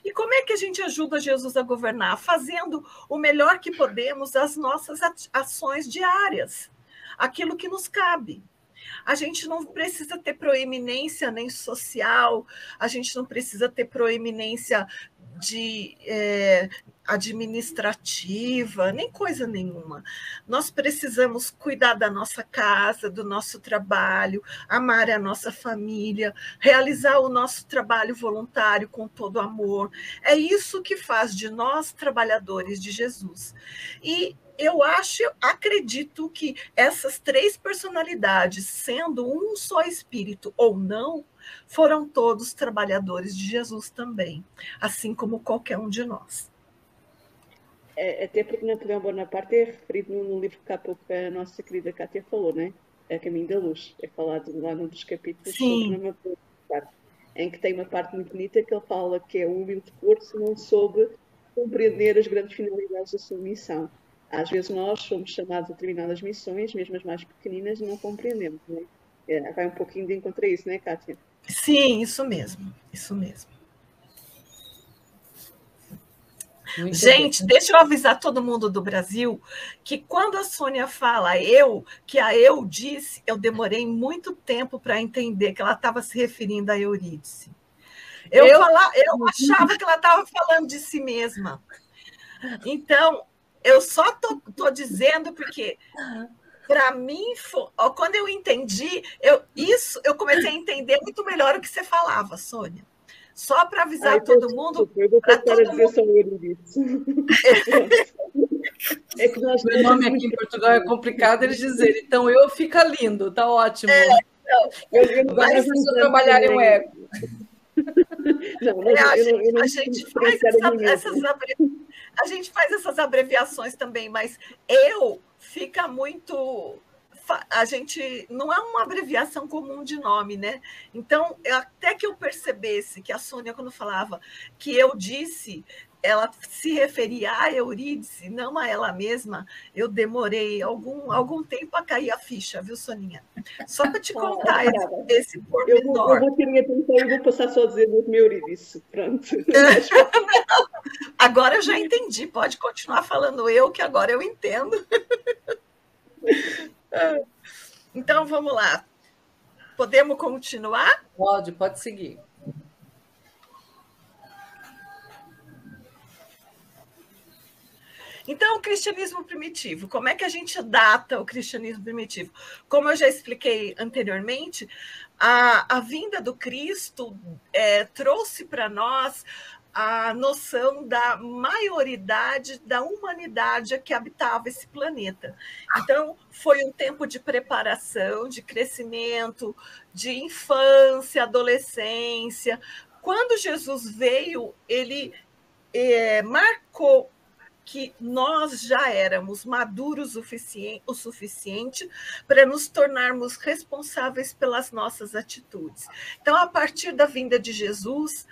E como é que a gente ajuda Jesus a governar? Fazendo o melhor que podemos as nossas ações diárias, aquilo que nos cabe. A gente não precisa ter proeminência nem social, a gente não precisa ter proeminência administrativa, nem coisa nenhuma. Nós precisamos cuidar da nossa casa, do nosso trabalho, amar a nossa família, realizar o nosso trabalho voluntário com todo amor. É isso que faz de nós trabalhadores de Jesus. E eu acredito que essas três personalidades, sendo um só espírito ou não, foram todos trabalhadores de Jesus também, assim como qualquer um de nós. Até porque Napoleão Bonaparte é referido no livro que há pouco a nossa querida Cátia falou, né? A Caminho da Luz. É falado lá num dos capítulos sobre Napoleão Bonaparte, em que tem uma parte muito bonita que ele fala que é o humilde corso não soube compreender as grandes finalidades da sua missão. Às vezes nós somos chamados a determinadas missões, mesmo as mais pequeninas, e não compreendemos, né? Vai um pouquinho de encontro a isso, né, Cátia? Sim, isso mesmo, isso mesmo. Muito gente, bem. Deixa eu avisar todo mundo do Brasil que quando a Sônia fala que a eu disse, eu demorei muito tempo para entender que ela estava se referindo a Eurídice. Eu achava que ela estava falando de si mesma. Então, eu só estou dizendo porque, para mim, quando eu entendi, eu comecei a entender muito melhor o que você falava, Sônia. Só para avisar todo mundo. Eu vou passar a dizer só o Eurídice. É que nós meu nome aqui em Portugal é complicado eles dizerem, então eu fica lindo, tá ótimo. Agora as pessoas trabalharem o ego. A gente faz essas abreviações também, mas fica muito. A gente não é uma abreviação comum de nome, né? Então, até que eu percebesse que a Sônia, quando falava que eu disse, ela se referia a Eurídice, não a ela mesma, eu demorei algum tempo a cair a ficha, viu, Soninha? Só para te contar esse pormenor. Eu vou ter minha atenção e vou passar só a dizer do meu Eurídice, pronto. Agora eu já entendi, pode continuar falando que agora eu entendo. Então, vamos lá. Podemos continuar? Pode seguir. Então, o cristianismo primitivo, como é que a gente data o cristianismo primitivo? Como eu já expliquei anteriormente, a vinda do Cristo trouxe para nós a noção da maioridade da humanidade que habitava esse planeta. Então, foi um tempo de preparação, de crescimento, de infância, adolescência. Quando Jesus veio, ele marcou que nós já éramos maduros o suficiente para nos tornarmos responsáveis pelas nossas atitudes. Então, a partir da vinda de Jesus,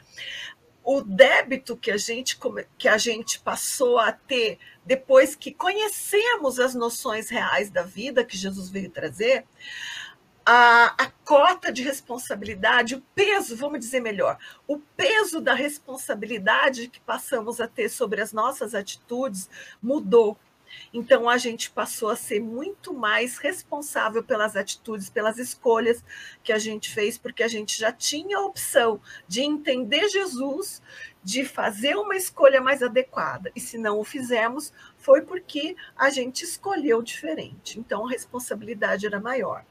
o débito que a gente passou a ter depois que conhecemos as noções reais da vida que Jesus veio trazer, a cota de responsabilidade, o peso, vamos dizer melhor, o peso da responsabilidade que passamos a ter sobre as nossas atitudes mudou. Então, a gente passou a ser muito mais responsável pelas atitudes, pelas escolhas que a gente fez, porque a gente já tinha a opção de entender Jesus, de fazer uma escolha mais adequada. E se não o fizemos, foi porque a gente escolheu diferente. Então, a responsabilidade era maior.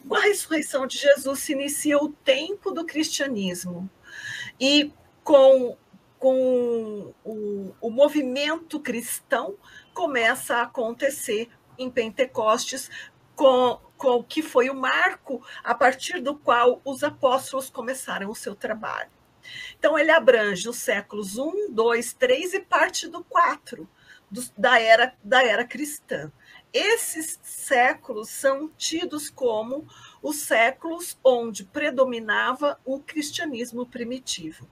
Com a ressurreição de Jesus, se inicia o tempo do cristianismo. E com o movimento cristão começa a acontecer em Pentecostes, com o que foi o marco a partir do qual os apóstolos começaram o seu trabalho. Então, ele abrange os séculos 1, 2, 3 e parte do 4 da era cristã. Esses séculos são tidos como os séculos onde predominava o cristianismo primitivo.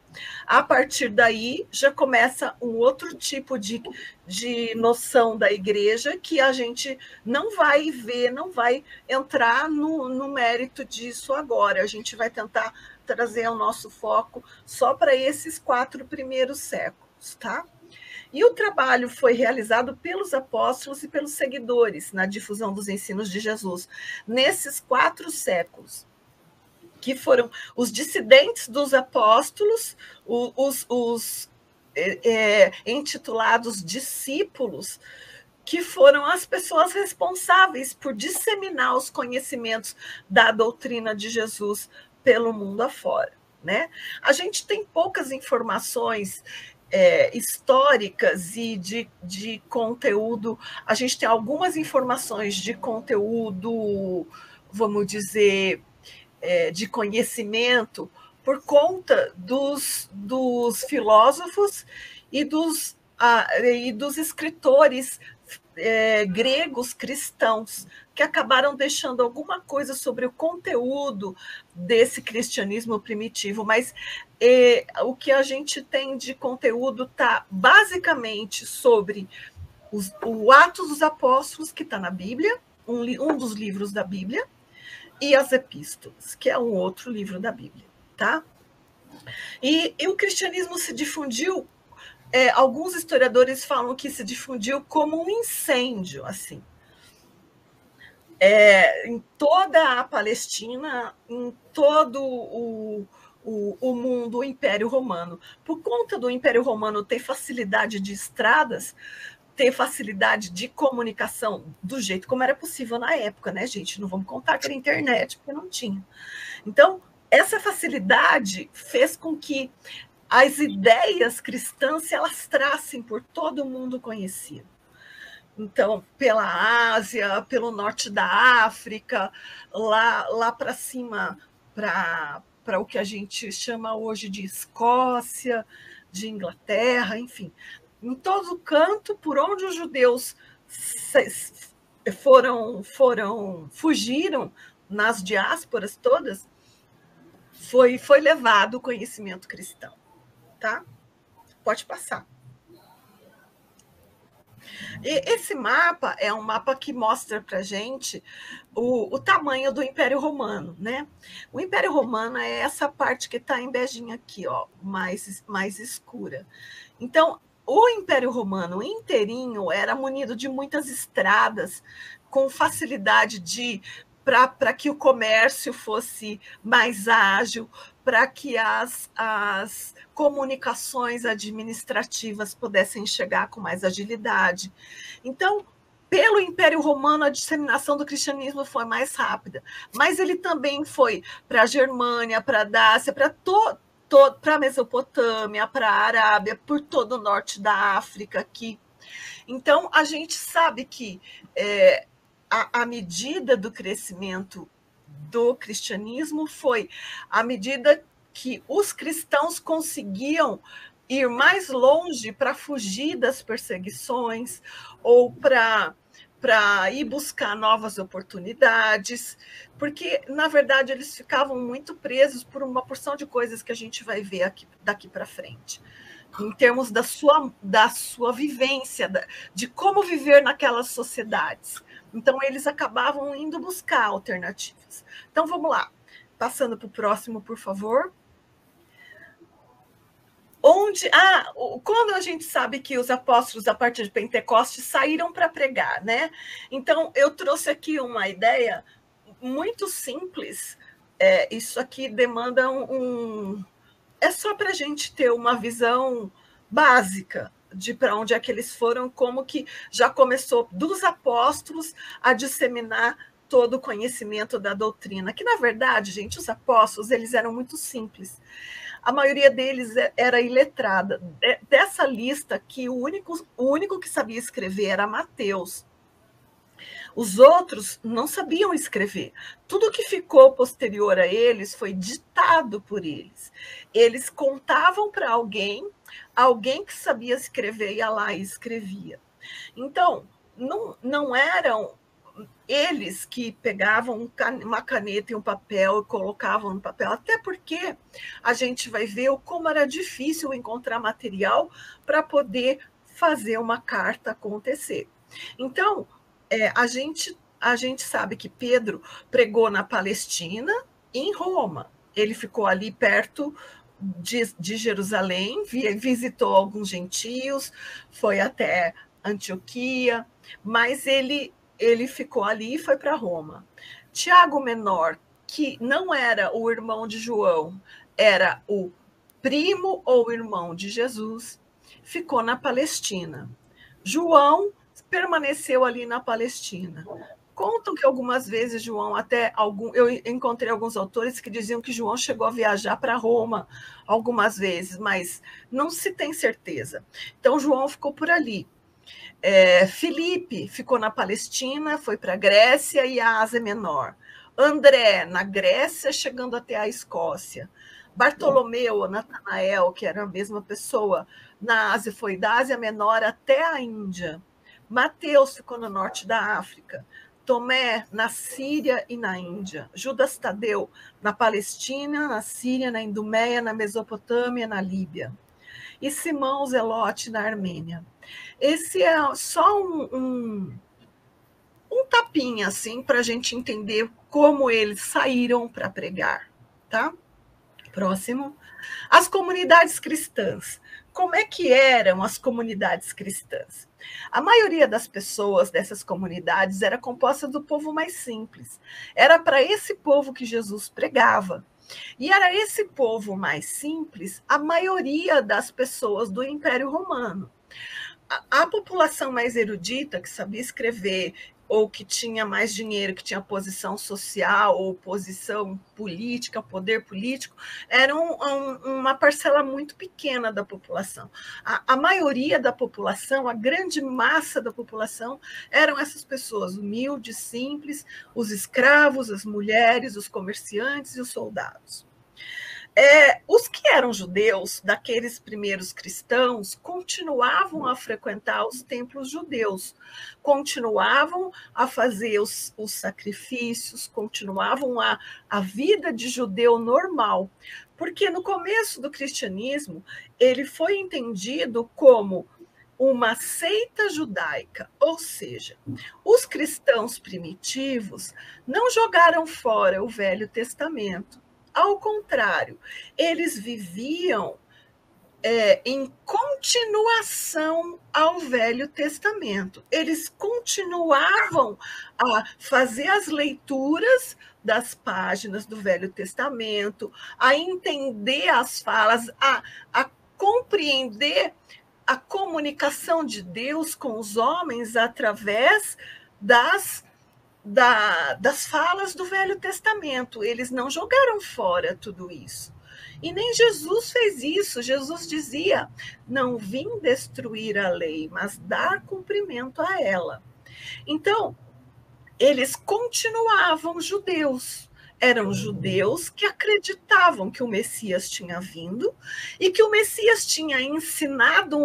A partir daí, já começa um outro tipo de noção da igreja que a gente não vai ver, não vai entrar no mérito disso agora. A gente vai tentar trazer o nosso foco só para esses 4 primeiros séculos, tá? E o trabalho foi realizado pelos apóstolos e pelos seguidores na difusão dos ensinos de Jesus, nesses 4 séculos, que foram os dissidentes dos apóstolos, os intitulados discípulos, que foram as pessoas responsáveis por disseminar os conhecimentos da doutrina de Jesus pelo mundo afora, né? A gente tem poucas informações históricas e de conteúdo. A gente tem algumas informações de conteúdo, vamos dizer, de conhecimento, por conta dos filósofos e dos escritores gregos cristãos, que acabaram deixando alguma coisa sobre o conteúdo desse cristianismo primitivo, mas o que a gente tem de conteúdo está basicamente sobre o Atos dos Apóstolos, que está na Bíblia, um dos livros da Bíblia, e as Epístolas, que é um outro livro da Bíblia, tá? E o cristianismo se difundiu, alguns historiadores falam que se difundiu como um incêndio, assim, em toda a Palestina, em todo o mundo, o Império Romano. Por conta do Império Romano ter facilidade de estradas, ter facilidade de comunicação do jeito como era possível na época, né, gente? Não vamos contar que era internet, porque não tinha. Então, essa facilidade fez com que as ideias cristãs se alastrassem por todo o mundo conhecido. Então, pela Ásia, pelo norte da África, lá para cima, para o que a gente chama hoje de Escócia, de Inglaterra, enfim. Em todo canto, por onde os judeus fugiram nas diásporas todas, foi levado o conhecimento cristão. Tá? Pode passar. E esse mapa é um mapa que mostra para a gente o tamanho do Império Romano, né? O Império Romano é essa parte que está em beijinho aqui, ó, mais escura. Então, o Império Romano inteirinho era munido de muitas estradas, com facilidade para que o comércio fosse mais ágil, para que as comunicações administrativas pudessem chegar com mais agilidade. Então, pelo Império Romano, a disseminação do cristianismo foi mais rápida, mas ele também foi para a Germânia, para a Dácia, para a Mesopotâmia, para a Arábia, por todo o norte da África aqui. Então, a gente sabe que a medida do crescimento do cristianismo foi à medida que os cristãos conseguiam ir mais longe para fugir das perseguições ou para ir buscar novas oportunidades, porque, na verdade, eles ficavam muito presos por uma porção de coisas que a gente vai ver daqui para frente, em termos da sua vivência, de como viver naquelas sociedades. Então, eles acabavam indo buscar alternativas. Então, vamos lá. Passando para o próximo, por favor. Quando a gente sabe que os apóstolos, a partir de Pentecostes, saíram para pregar, né? Então, eu trouxe aqui uma ideia muito simples. Isso aqui demanda é só para a gente ter uma visão básica de para onde é que eles foram, como que já começou dos apóstolos a disseminar todo o conhecimento da doutrina. Que, na verdade, gente, os apóstolos, eles eram muito simples. A maioria deles era iletrada. Dessa lista aqui, o único que sabia escrever era Mateus. Os outros não sabiam escrever. Tudo que ficou posterior a eles foi ditado por eles. Eles contavam para alguém que sabia escrever ia lá e escrevia. Então, não eram eles que pegavam uma caneta e um papel e colocavam no papel, até porque a gente vai ver como era difícil encontrar material para poder fazer uma carta acontecer. Então, a gente sabe que Pedro pregou na Palestina e em Roma. Ele ficou ali perto de Jerusalém, visitou alguns gentios, foi até Antioquia, mas ele ficou ali e foi para Roma. Tiago Menor, que não era o irmão de João, era o primo ou irmão de Jesus, ficou na Palestina. João permaneceu ali na Palestina. Contam que algumas vezes João, eu encontrei alguns autores que diziam que João chegou a viajar para Roma algumas vezes, mas não se tem certeza. Então, João ficou por ali. Filipe ficou na Palestina, foi para a Grécia e a Ásia Menor. André, na Grécia, chegando até a Escócia. Bartolomeu, Natanael, que era a mesma pessoa, na Ásia, foi da Ásia Menor até a Índia. Mateus ficou no norte da África. Tomé, na Síria e na Índia. Judas Tadeu, na Palestina, na Síria, na Idumeia, na Mesopotâmia, na Líbia. E Simão Zelote, na Armênia. Esse é só um tapinha, assim, para a gente entender como eles saíram para pregar, tá? Próximo. As comunidades cristãs. Como é que eram as comunidades cristãs? A maioria das pessoas dessas comunidades era composta do povo mais simples. Era para esse povo que Jesus pregava. E era esse povo mais simples a maioria das pessoas do Império Romano. A população mais erudita, que sabia escrever, ou que tinha mais dinheiro, que tinha posição social ou posição política, poder político, era uma parcela muito pequena da população. A maioria da população, a grande massa da população, eram essas pessoas humildes, simples, os escravos, as mulheres, os comerciantes e os soldados. Os que eram judeus, daqueles primeiros cristãos, continuavam a frequentar os templos judeus, continuavam a fazer os sacrifícios, continuavam a vida de judeu normal, porque no começo do cristianismo ele foi entendido como uma seita judaica, ou seja, os cristãos primitivos não jogaram fora o Velho Testamento. Ao contrário, eles viviam em continuação ao Velho Testamento. Eles continuavam a fazer as leituras das páginas do Velho Testamento, a entender as falas, a compreender a comunicação de Deus com os homens através das falas do Velho Testamento. Eles não jogaram fora tudo isso. E nem Jesus fez isso. Jesus dizia: não vim destruir a lei, mas dar cumprimento a ela. Então, eles continuavam judeus. Eram judeus que acreditavam que o Messias tinha vindo e que o Messias tinha ensinado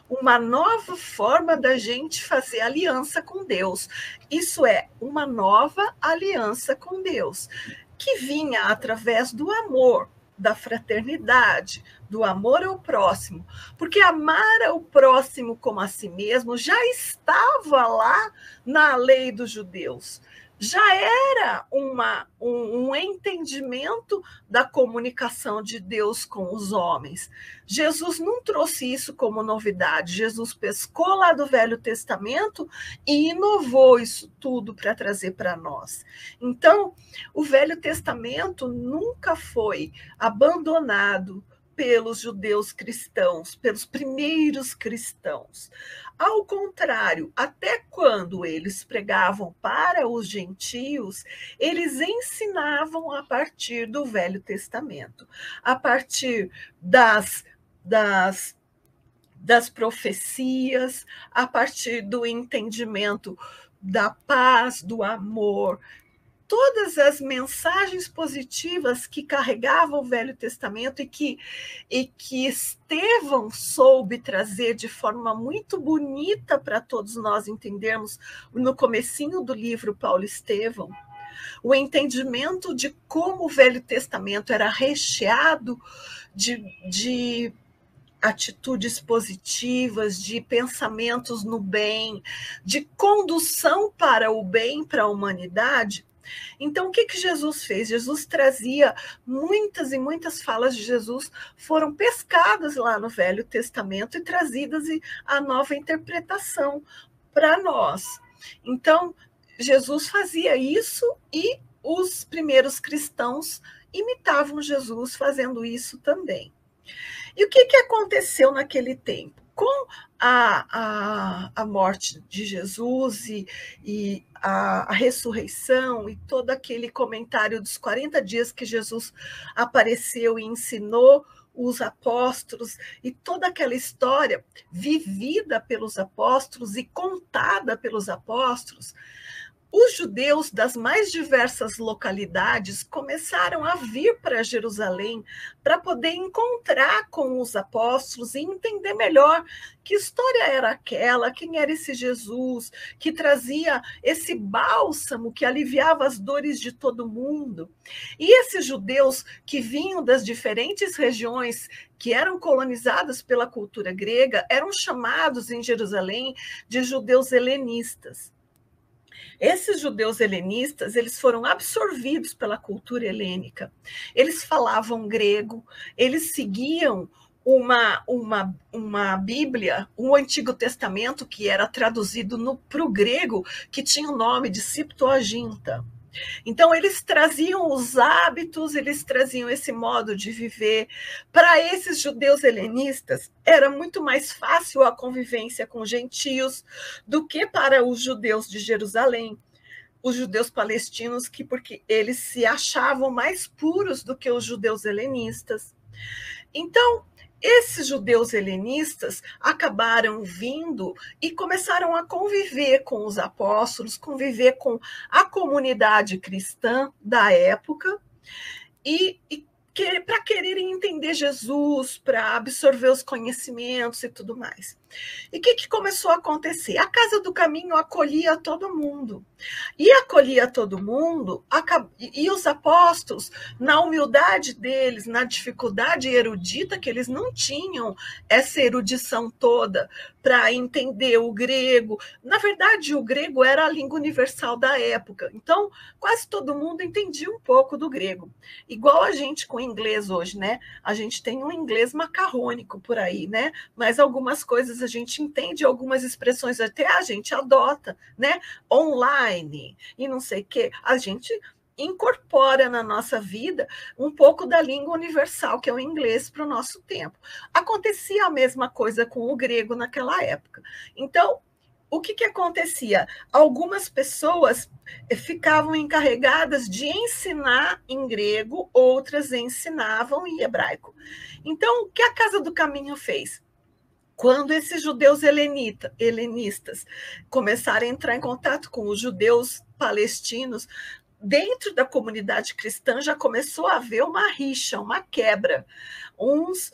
uma nova forma da gente fazer aliança com Deus. Isso é, uma nova aliança com Deus, que vinha através do amor, da fraternidade, do amor ao próximo, porque amar ao próximo como a si mesmo já estava lá na lei dos judeus. Já era um entendimento da comunicação de Deus com os homens. Jesus não trouxe isso como novidade. Jesus pescou lá do Velho Testamento e inovou isso tudo para trazer para nós. Então, o Velho Testamento nunca foi abandonado pelos judeus cristãos, pelos primeiros cristãos. Ao contrário, até quando eles pregavam para os gentios, eles ensinavam a partir do Velho Testamento, a partir das profecias, a partir do entendimento da paz, do amor. Todas as mensagens positivas que carregava o Velho Testamento e que Estevão soube trazer de forma muito bonita para todos nós entendermos no comecinho do livro Paulo Estevão, o entendimento de como o Velho Testamento era recheado de atitudes positivas, de pensamentos no bem, de condução para o bem, para a humanidade. Então, o que Jesus fez? Jesus trazia muitas e muitas falas de Jesus foram pescadas lá no Velho Testamento e trazidas a nova interpretação para nós. Então, Jesus fazia isso e os primeiros cristãos imitavam Jesus fazendo isso também. E o que aconteceu naquele tempo? Com a morte de Jesus e a ressurreição e todo aquele comentário dos 40 dias que Jesus apareceu e ensinou os apóstolos e toda aquela história vivida pelos apóstolos e contada pelos apóstolos, os judeus das mais diversas localidades começaram a vir para Jerusalém para poder encontrar com os apóstolos e entender melhor que história era aquela, quem era esse Jesus, que trazia esse bálsamo que aliviava as dores de todo mundo. E esses judeus que vinham das diferentes regiões que eram colonizadas pela cultura grega eram chamados em Jerusalém de judeus helenistas. Esses judeus helenistas, eles foram absorvidos pela cultura helênica. Eles falavam grego, eles seguiam uma Bíblia, um Antigo Testamento que era traduzido para o grego, que tinha o nome de Septuaginta. Então, eles traziam os hábitos, eles traziam esse modo de viver. Para esses judeus helenistas, era muito mais fácil a convivência com gentios do que para os judeus de Jerusalém, os judeus palestinos, porque eles se achavam mais puros do que os judeus helenistas. Então, esses judeus helenistas acabaram vindo e começaram a conviver com os apóstolos, conviver com a comunidade cristã da época e para quererem entender Jesus, para absorver os conhecimentos e tudo mais. E o que começou a acontecer? A Casa do Caminho acolhia todo mundo. E acolhia todo mundo, e os apóstolos, na humildade deles, na dificuldade erudita, que eles não tinham essa erudição toda para entender o grego. Na verdade, o grego era a língua universal da época. Então, quase todo mundo entendia um pouco do grego. Igual a gente com o inglês hoje, né? A gente tem um inglês macarrônico por aí, né? Mas algumas coisas vezes a gente entende algumas expressões, até a gente adota, né? Online e não sei o quê. A gente incorpora na nossa vida um pouco da língua universal, que é o inglês, para o nosso tempo. Acontecia a mesma coisa com o grego naquela época. Então, o que acontecia? Algumas pessoas ficavam encarregadas de ensinar em grego, outras ensinavam em hebraico. Então, o que a Casa do Caminho fez? Quando esses judeus helenistas começaram a entrar em contato com os judeus palestinos, dentro da comunidade cristã já começou a haver uma rixa, uma quebra. Uns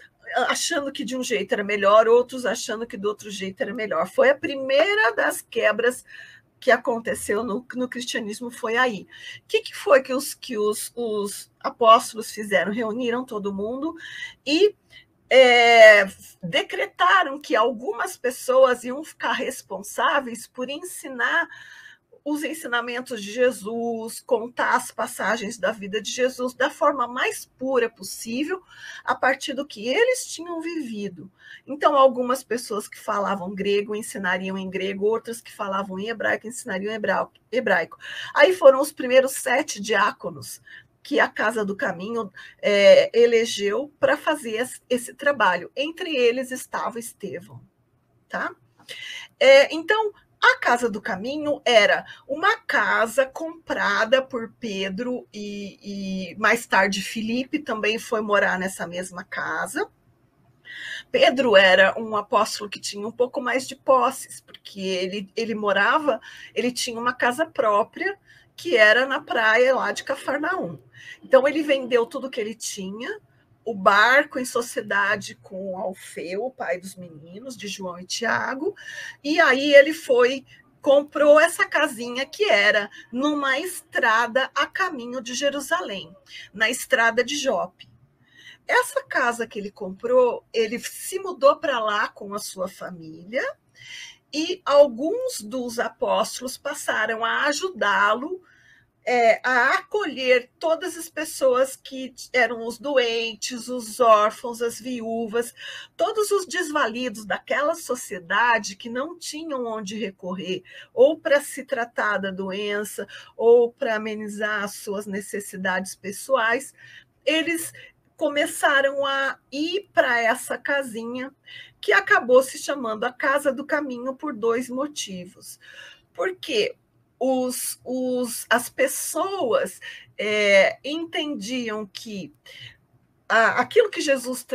achando que de um jeito era melhor, outros achando que do outro jeito era melhor. Foi a primeira das quebras que aconteceu no cristianismo, foi aí. O que foi que os apóstolos fizeram? Reuniram todo mundo e decretaram que algumas pessoas iam ficar responsáveis por ensinar os ensinamentos de Jesus, contar as passagens da vida de Jesus da forma mais pura possível, a partir do que eles tinham vivido. Então, algumas pessoas que falavam grego ensinariam em grego, outras que falavam em hebraico ensinariam em hebraico. Aí foram os primeiros 7 diáconos que a Casa do Caminho elegeu para fazer esse trabalho. Entre eles estava Estevão. Tá? Então, a Casa do Caminho era uma casa comprada por Pedro e mais tarde Filipe também foi morar nessa mesma casa. Pedro era um apóstolo que tinha um pouco mais de posses, porque ele tinha uma casa própria que era na praia lá de Cafarnaum. Então ele vendeu tudo que ele tinha, o barco em sociedade com Alfeu, o pai dos meninos, de João e Tiago, e aí ele comprou essa casinha que era numa estrada a caminho de Jerusalém, na estrada de Jope. Essa casa que ele comprou, ele se mudou para lá com a sua família e alguns dos apóstolos passaram a ajudá-lo a acolher todas as pessoas que eram os doentes, os órfãos, as viúvas, todos os desvalidos daquela sociedade que não tinham onde recorrer, ou para se tratar da doença, ou para amenizar as suas necessidades pessoais. Eles começaram a ir para essa casinha, que acabou se chamando a Casa do Caminho por 2 motivos. Porque as pessoas entendiam que aquilo que Jesus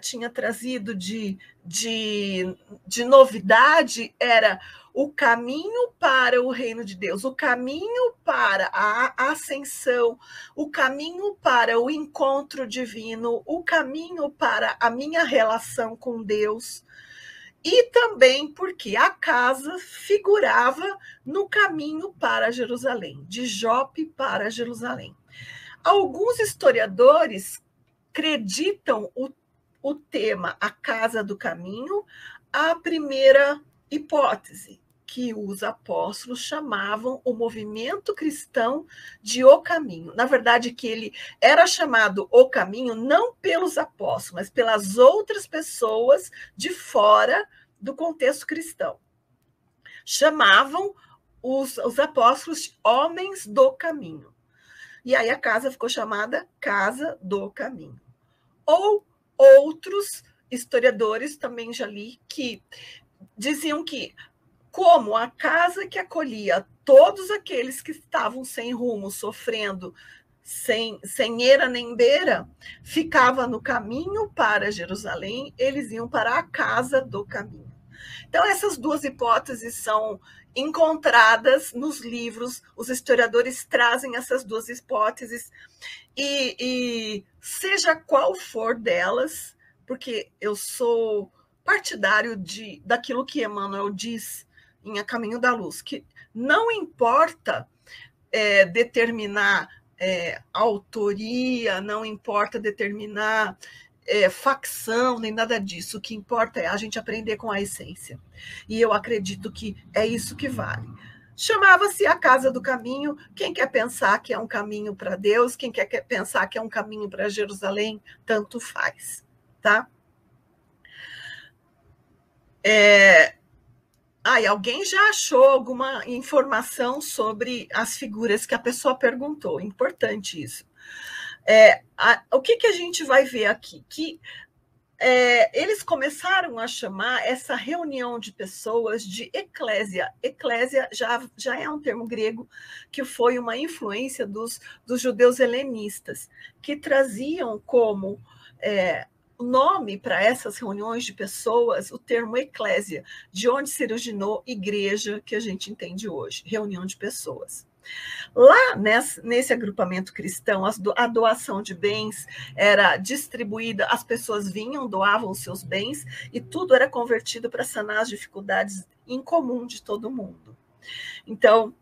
tinha trazido de novidade era o caminho para o reino de Deus, o caminho para a ascensão, o caminho para o encontro divino, o caminho para a minha relação com Deus. E também porque a casa figurava no caminho para Jerusalém, de Jope para Jerusalém. Alguns historiadores acreditam o tema A Casa do Caminho a primeira hipótese, que os apóstolos chamavam o movimento cristão de O Caminho. Na verdade, que ele era chamado O Caminho não pelos apóstolos, mas pelas outras pessoas de fora do contexto cristão. Chamavam os apóstolos de homens do caminho. E aí a casa ficou chamada Casa do Caminho. Ou outros historiadores, também já li, que diziam que, como a casa que acolhia todos aqueles que estavam sem rumo, sofrendo, sem eira nem beira, ficava no caminho para Jerusalém, eles iam para a Casa do Caminho. Então, essas 2 hipóteses são encontradas nos livros, os historiadores trazem essas 2 hipóteses, e seja qual for delas, porque eu sou partidário daquilo que Emmanuel diz em A Caminho da Luz, que não importa determinar autoria, não importa determinar facção, nem nada disso. O que importa é a gente aprender com a essência. E eu acredito que é isso que vale. Chamava-se a Casa do Caminho. Quem quer pensar que é um caminho para Deus, quem quer pensar que é um caminho para Jerusalém, tanto faz, tá? Alguém já achou alguma informação sobre as figuras que a pessoa perguntou? Importante isso. O que a gente vai ver aqui? Que eles começaram a chamar essa reunião de pessoas de eclésia. Eclésia já é um termo grego que foi uma influência dos judeus helenistas, que traziam como nome para essas reuniões de pessoas o termo eclésia, de onde se originou igreja, que a gente entende hoje, reunião de pessoas. Lá nesse agrupamento cristão, a doação de bens era distribuída, as pessoas vinham, doavam os seus bens e tudo era convertido para sanar as dificuldades em comum de todo mundo. Então,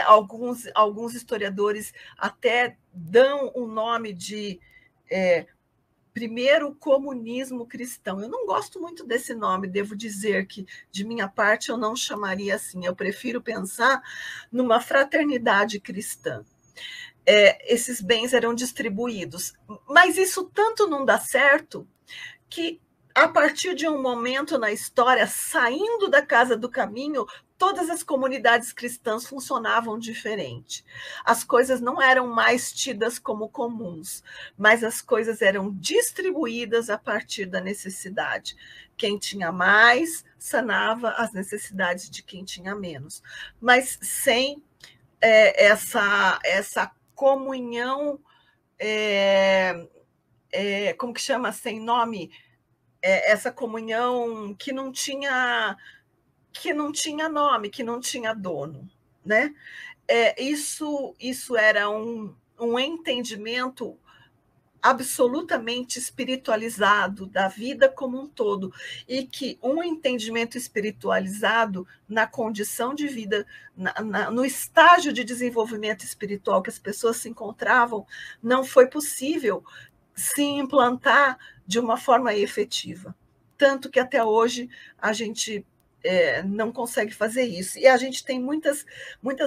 alguns historiadores até dão o nome de primeiro comunismo cristão. Eu não gosto muito desse nome, devo dizer que, de minha parte, eu não chamaria assim. Eu prefiro pensar numa fraternidade cristã. Esses bens eram distribuídos. Mas isso tanto não dá certo que, a partir de um momento na história, saindo da casa do caminho, todas as comunidades cristãs funcionavam diferente. As coisas não eram mais tidas como comuns, mas as coisas eram distribuídas a partir da necessidade. Quem tinha mais sanava as necessidades de quem tinha menos, mas sem essa comunhão, como que chama, sem nome, essa comunhão que não tinha nome, que não tinha dono, né? Isso era um entendimento absolutamente espiritualizado da vida como um todo, e que um entendimento espiritualizado na condição de vida, no estágio de desenvolvimento espiritual que as pessoas se encontravam, não foi possível se implantar de uma forma efetiva. Tanto que até hoje a gente não consegue fazer isso. E a gente tem muitas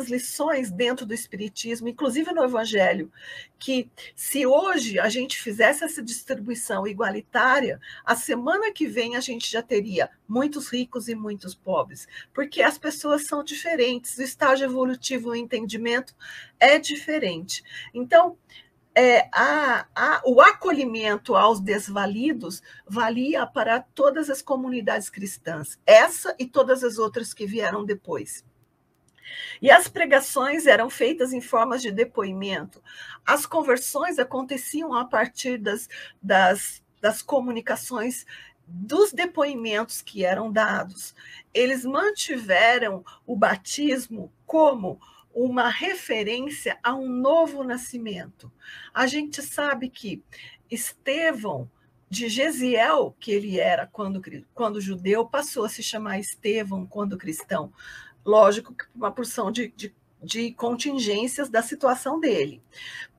lições dentro do Espiritismo, inclusive no Evangelho, que se hoje a gente fizesse essa distribuição igualitária, a semana que vem a gente já teria muitos ricos e muitos pobres, porque as pessoas são diferentes, o estágio evolutivo, o entendimento é diferente. Então, o acolhimento aos desvalidos valia para todas as comunidades cristãs, essa e todas as outras que vieram depois. E as pregações eram feitas em formas de depoimento. As conversões aconteciam a partir das comunicações, dos depoimentos que eram dados. Eles mantiveram o batismo como uma referência a um novo nascimento. A gente sabe que Estevão, de Gesiel, que ele era quando judeu, passou a se chamar Estevão quando cristão. Lógico que uma porção de contingências da situação dele.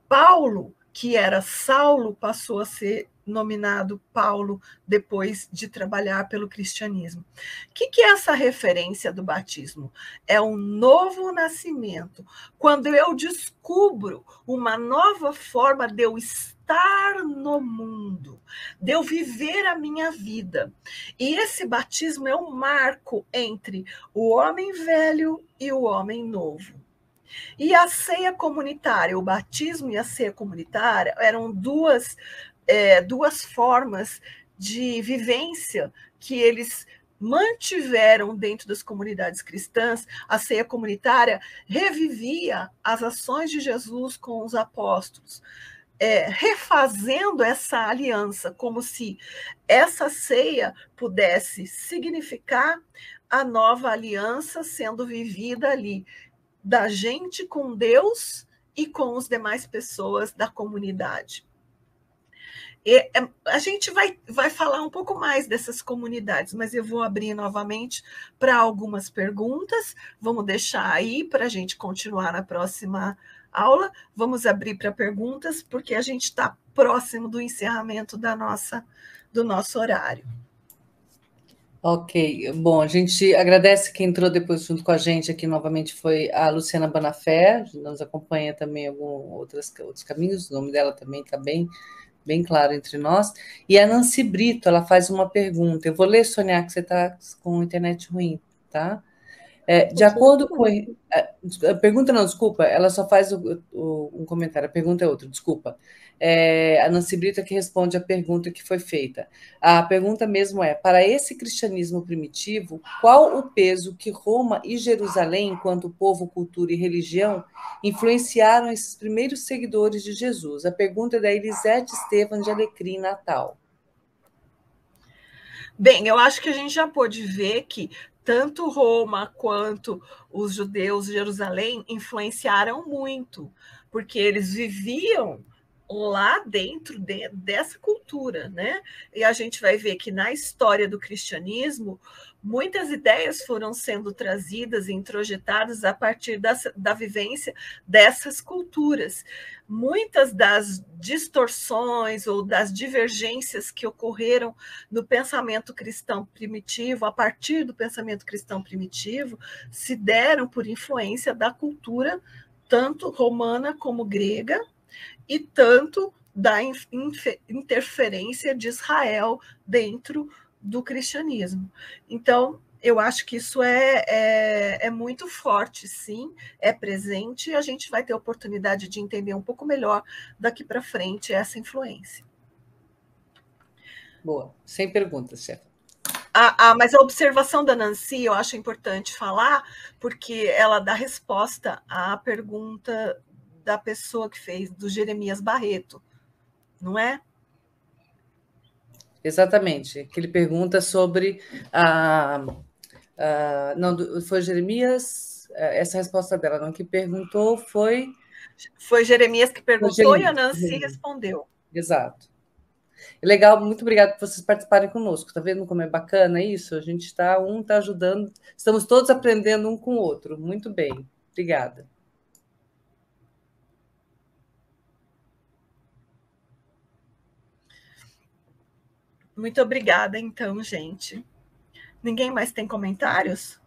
Paulo, que era Saulo, passou a ser nominado Paulo depois de trabalhar pelo cristianismo. O que é essa referência do batismo? É um novo nascimento. Quando eu descubro uma nova forma de eu estar no mundo, de eu viver a minha vida. E esse batismo é um marco entre o homem velho e o homem novo. E a ceia comunitária, o batismo e a ceia comunitária eram duas formas de vivência que eles mantiveram dentro das comunidades cristãs. A ceia comunitária revivia as ações de Jesus com os apóstolos, refazendo essa aliança, como se essa ceia pudesse significar a nova aliança sendo vivida ali, da gente com Deus e com as demais pessoas da comunidade. E a gente vai falar um pouco mais dessas comunidades, mas eu vou abrir novamente para algumas perguntas. Vamos deixar aí para a gente continuar na próxima aula. Vamos abrir para perguntas, porque a gente está próximo do encerramento do nosso horário. Ok, bom, a gente agradece quem entrou depois junto com a gente aqui novamente, foi a Luciana Bonafé, nos acompanha também em outros caminhos, o nome dela também está bem bem claro entre nós. E a Nancy Brito, ela faz uma pergunta. Eu vou ler, Sônia, que você está com a internet ruim, tá? De acordo com... A pergunta não, desculpa, ela só faz um comentário, a pergunta é outra, desculpa. A Nancy Brito é que responde a pergunta que foi feita. A pergunta mesmo é, para esse cristianismo primitivo, qual o peso que Roma e Jerusalém, enquanto povo, cultura e religião, influenciaram esses primeiros seguidores de Jesus? A pergunta é da Elisete Estevam de Alecrim, Natal. Bem, eu acho que a gente já pôde ver que tanto Roma quanto os judeus de Jerusalém influenciaram muito, porque eles viviam lá dentro dessa cultura, né? E a gente vai ver que na história do cristianismo, muitas ideias foram sendo trazidas e introjetadas a partir da vivência dessas culturas. Muitas das distorções ou das divergências que ocorreram no pensamento cristão primitivo, a partir do pensamento cristão primitivo, se deram por influência da cultura tanto romana como grega, e tanto da interferência de Israel dentro do cristianismo. Então, eu acho que isso é muito forte, sim, é presente, e a gente vai ter a oportunidade de entender um pouco melhor daqui para frente essa influência. Boa, sem perguntas, chefe. Mas a observação da Nancy eu acho importante falar, porque ela dá resposta à pergunta da pessoa que fez, do Jeremias Barreto, não é? Exatamente, que ele pergunta sobre não, foi Jeremias, essa resposta dela, não, que perguntou foi... Foi Jeremias que perguntou e a Nancy respondeu. Exato. Legal, muito obrigada por vocês participarem conosco, tá vendo como é bacana isso? A gente está ajudando, estamos todos aprendendo um com o outro, muito bem, obrigada. Muito obrigada, então, gente. Ninguém mais tem comentários?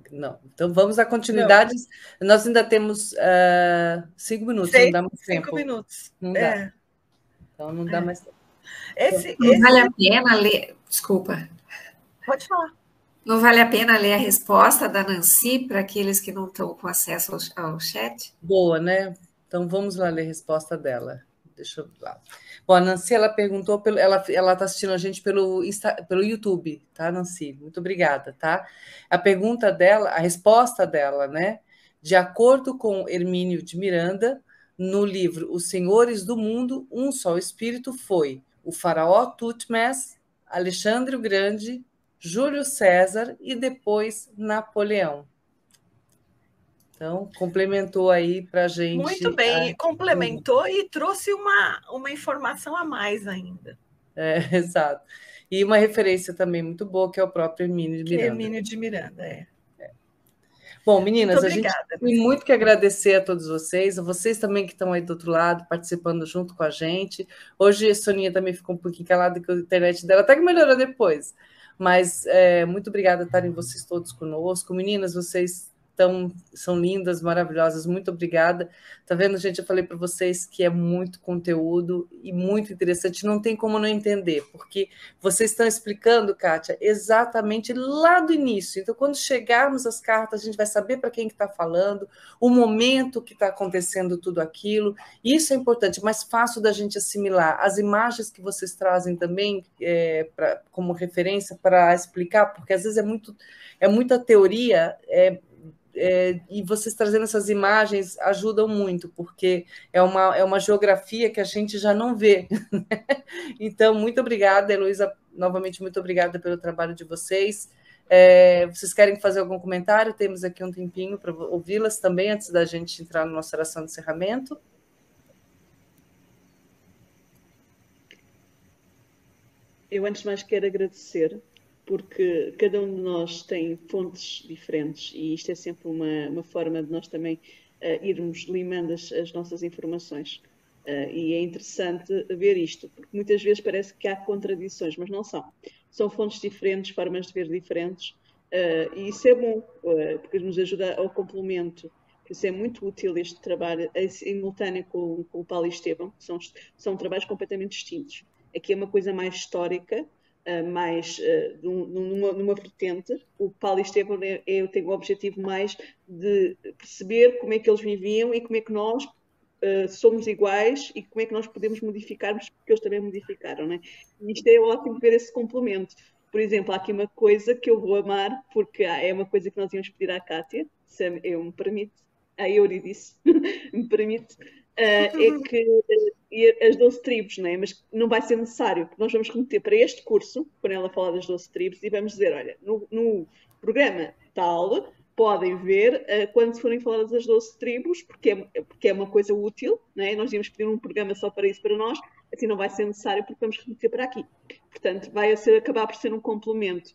Não. Então, vamos à continuidade. Não. Nós ainda temos 5 minutos, não dá mais tempo. 5 minutos. Não dá. Então, não dá mais tempo. Não vale a pena ler... Desculpa. Pode falar. Não vale a pena ler a resposta da Nancy para aqueles que não estão com acesso ao chat? Boa, né? Então, vamos lá ler a resposta dela. Deixa eu lá. Bom, a Nancy, ela perguntou, ela está assistindo a gente pelo YouTube, tá, Nancy? Muito obrigada, tá? A pergunta dela, a resposta dela, né? De acordo com Hermínio de Miranda, no livro Os Senhores do Mundo, um só Espírito foi o faraó Tutmés, Alexandre o Grande, Júlio César e depois Napoleão. Então, complementou aí para a gente. Muito bem, complementou e trouxe uma informação a mais ainda. Exato. E uma referência também muito boa, que é o próprio Hermínio de Miranda. Hermínio de Miranda, Bom, meninas, a gente tem muito que agradecer a todos vocês, a vocês também que estão aí do outro lado, participando junto com a gente. Hoje a Soninha também ficou um pouquinho calada, que a internet dela até que melhorou depois. Mas muito obrigada por estarem vocês todos conosco. Meninas, vocês são lindas, maravilhosas, muito obrigada. Tá vendo, gente? Eu falei para vocês que é muito conteúdo e muito interessante, não tem como não entender, porque vocês estão explicando, Kátia, exatamente lá do início. Então, quando chegarmos às cartas, a gente vai saber para quem que está falando, o momento que está acontecendo tudo aquilo. Isso é importante, mais fácil da gente assimilar. As imagens que vocês trazem também como referência para explicar, porque às vezes é muita teoria, e vocês trazendo essas imagens ajudam muito, porque é uma geografia que a gente já não vê. Então, muito obrigada, Heloísa, novamente muito obrigada pelo trabalho de vocês. Vocês querem fazer algum comentário? Temos aqui um tempinho para ouvi-las também, antes da gente entrar na nossa oração de encerramento. Eu, antes de mais, quero agradecer, porque cada um de nós tem fontes diferentes e isto é sempre uma forma de nós também irmos limando as nossas informações. E é interessante ver isto, porque muitas vezes parece que há contradições, mas não são. São fontes diferentes, formas de ver diferentes, E isso é bom, porque nos ajuda ao complemento. Por isso é muito útil este trabalho em simultâneo com o Paulo e Estevão, que são trabalhos completamente distintos. Aqui é uma coisa mais histórica, mais numa vertente. O Paulo e Estevão tem o objetivo mais de perceber como é que eles viviam e como é que nós somos iguais e como é que nós podemos modificarmos, porque eles também modificaram, né? E isto é ótimo ver esse complemento. Por exemplo, há aqui uma coisa que eu vou amar, porque é uma coisa que nós íamos pedir à Kátia, se eu me permite, a Euridice me permite, é que as 12 tribos, né? Mas não vai ser necessário, porque nós vamos remeter para este curso, quando ela falar das 12 tribos, e vamos dizer, olha, no programa tal, podem ver quando forem faladas as 12 tribos, porque é uma coisa útil, né? Nós íamos pedir um programa só para isso para nós, assim não vai ser necessário porque vamos remeter para aqui. Portanto, acabar por ser um complemento.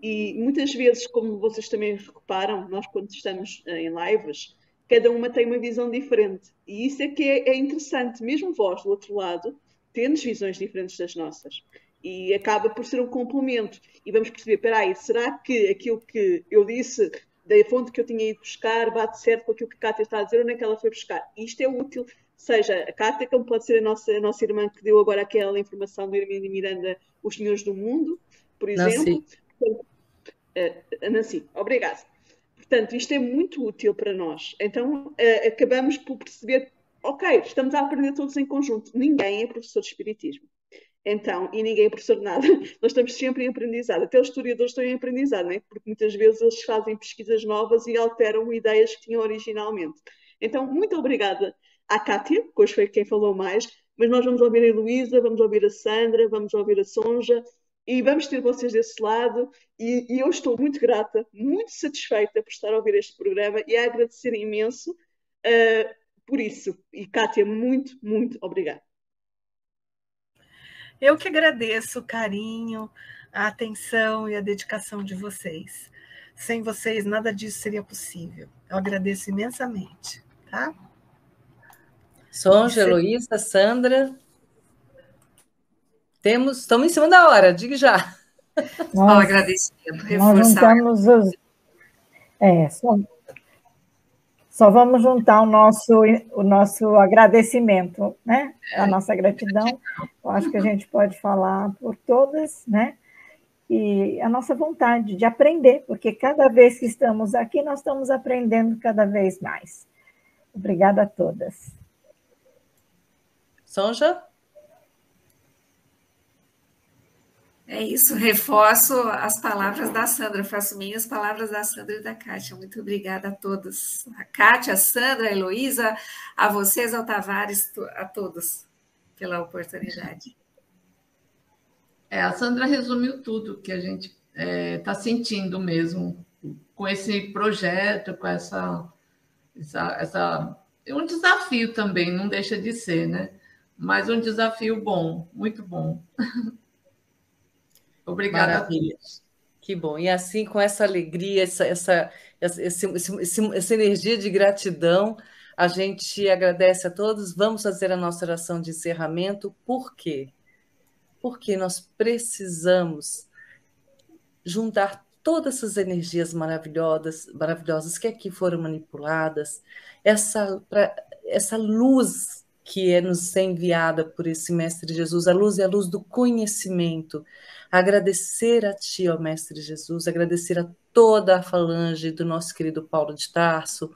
E muitas vezes, como vocês também reparam, nós quando estamos em lives, cada uma tem uma visão diferente. E isso é que é interessante, mesmo vós do outro lado, tendo visões diferentes das nossas. E acaba por ser um complemento. E vamos perceber, espera aí, será que aquilo que eu disse da fonte que eu tinha ido buscar bate certo com aquilo que a Kátia está a dizer, onde é que ela foi buscar? E isto é útil, seja a Kátia, como pode ser a nossa irmã que deu agora aquela informação do Hermínio de Miranda, Os Senhores do Mundo, por exemplo. Nancy, obrigada. Portanto, isto é muito útil para nós. Então, acabamos por perceber, ok, estamos a aprender todos em conjunto. Ninguém é professor de espiritismo. Então, e ninguém é professor de nada. Nós estamos sempre em aprendizado. Até os historiadores estão em aprendizado, não é? Porque muitas vezes eles fazem pesquisas novas e alteram ideias que tinham originalmente. Então, muito obrigada à Kátia, que hoje foi quem falou mais, mas nós vamos ouvir a Heloísa, vamos ouvir a Sandra, vamos ouvir a Sonja, e vamos ter vocês desse lado, e eu estou muito grata, muito satisfeita por estar a ouvir este programa e a agradecer imenso por isso. E Kátia, muito, muito obrigada. Eu que agradeço o carinho, a atenção e a dedicação de vocês. Sem vocês, nada disso seria possível. Eu agradeço imensamente, tá? Sonja, Heloísa, Sandra. Estamos em cima da hora, diga já. Só agradecimento, nós juntamos os... Só vamos juntar o nosso agradecimento, né? A nossa gratidão. Eu acho que a gente pode falar por todas, né? E a nossa vontade de aprender, porque cada vez que estamos aqui, nós estamos aprendendo cada vez mais. Obrigada a todas. Sonja? É isso, reforço as palavras da Sandra, faço minhas palavras da Sandra e da Kátia. Muito obrigada a todos. A Kátia, a Sandra, a Heloísa, a vocês, ao Tavares, a todos, pela oportunidade. A Sandra resumiu tudo que a gente está sentindo mesmo com esse projeto, com essa um desafio também, não deixa de ser, né? Mas um desafio bom, muito bom. Obrigada. Maravilha. A todos. Que bom. E assim, com essa alegria, essa energia de gratidão, a gente agradece a todos. Vamos fazer a nossa oração de encerramento. Por quê? Porque nós precisamos juntar todas essas energias maravilhosas que aqui foram manipuladas, essa luz que é nos enviada por esse Mestre Jesus, a luz é a luz do conhecimento. Agradecer a Ti, ó Mestre Jesus, agradecer a toda a falange do nosso querido Paulo de Tarso,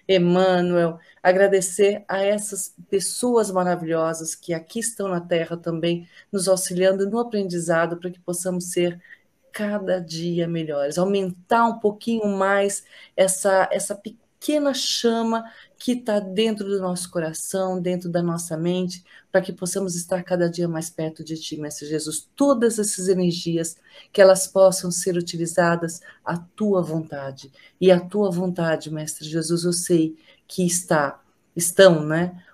Emmanuel, agradecer a essas pessoas maravilhosas que aqui estão na Terra também, nos auxiliando no aprendizado para que possamos ser cada dia melhores, aumentar um pouquinho mais essa pequena chama que está dentro do nosso coração, dentro da nossa mente, para que possamos estar cada dia mais perto de Ti, Mestre Jesus. Todas essas energias, que elas possam ser utilizadas à Tua vontade. E a Tua vontade, Mestre Jesus, eu sei que estão, né,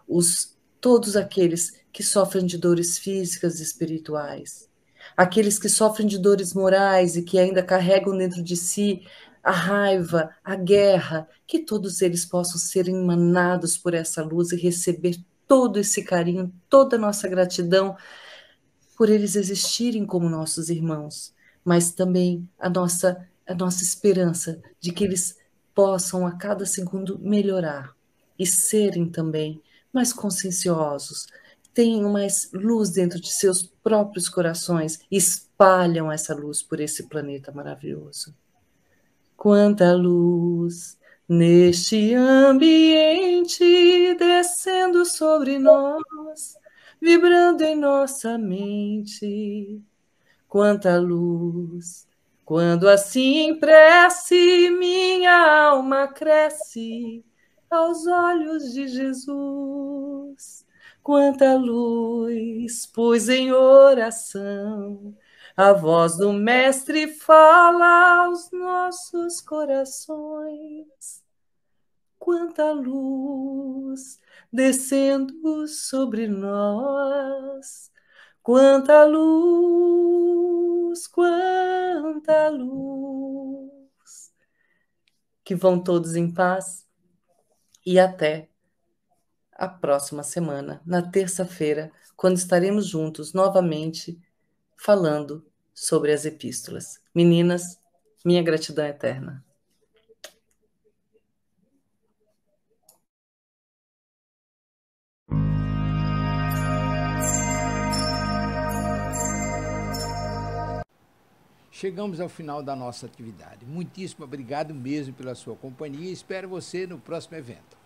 todos aqueles que sofrem de dores físicas e espirituais, aqueles que sofrem de dores morais e que ainda carregam dentro de si a raiva, a guerra, que todos eles possam ser emanados por essa luz e receber todo esse carinho, toda a nossa gratidão por eles existirem como nossos irmãos, mas também a a nossa esperança de que eles possam a cada segundo melhorar e serem também mais conscienciosos, tenham mais luz dentro de seus próprios corações e espalham essa luz por esse planeta maravilhoso. Quanta luz neste ambiente descendo sobre nós, vibrando em nossa mente. Quanta luz, quando assim em prece minha alma cresce aos olhos de Jesus. Quanta luz, pois em oração a voz do Mestre fala aos nossos corações. Quanta luz descendo sobre nós. Quanta luz, quanta luz. Que vão todos em paz e até a próxima semana, na terça-feira, quando estaremos juntos novamente falando sobre as epístolas. Meninas, minha gratidão eterna. Chegamos ao final da nossa atividade. Muitíssimo obrigado mesmo pela sua companhia e espero você no próximo evento.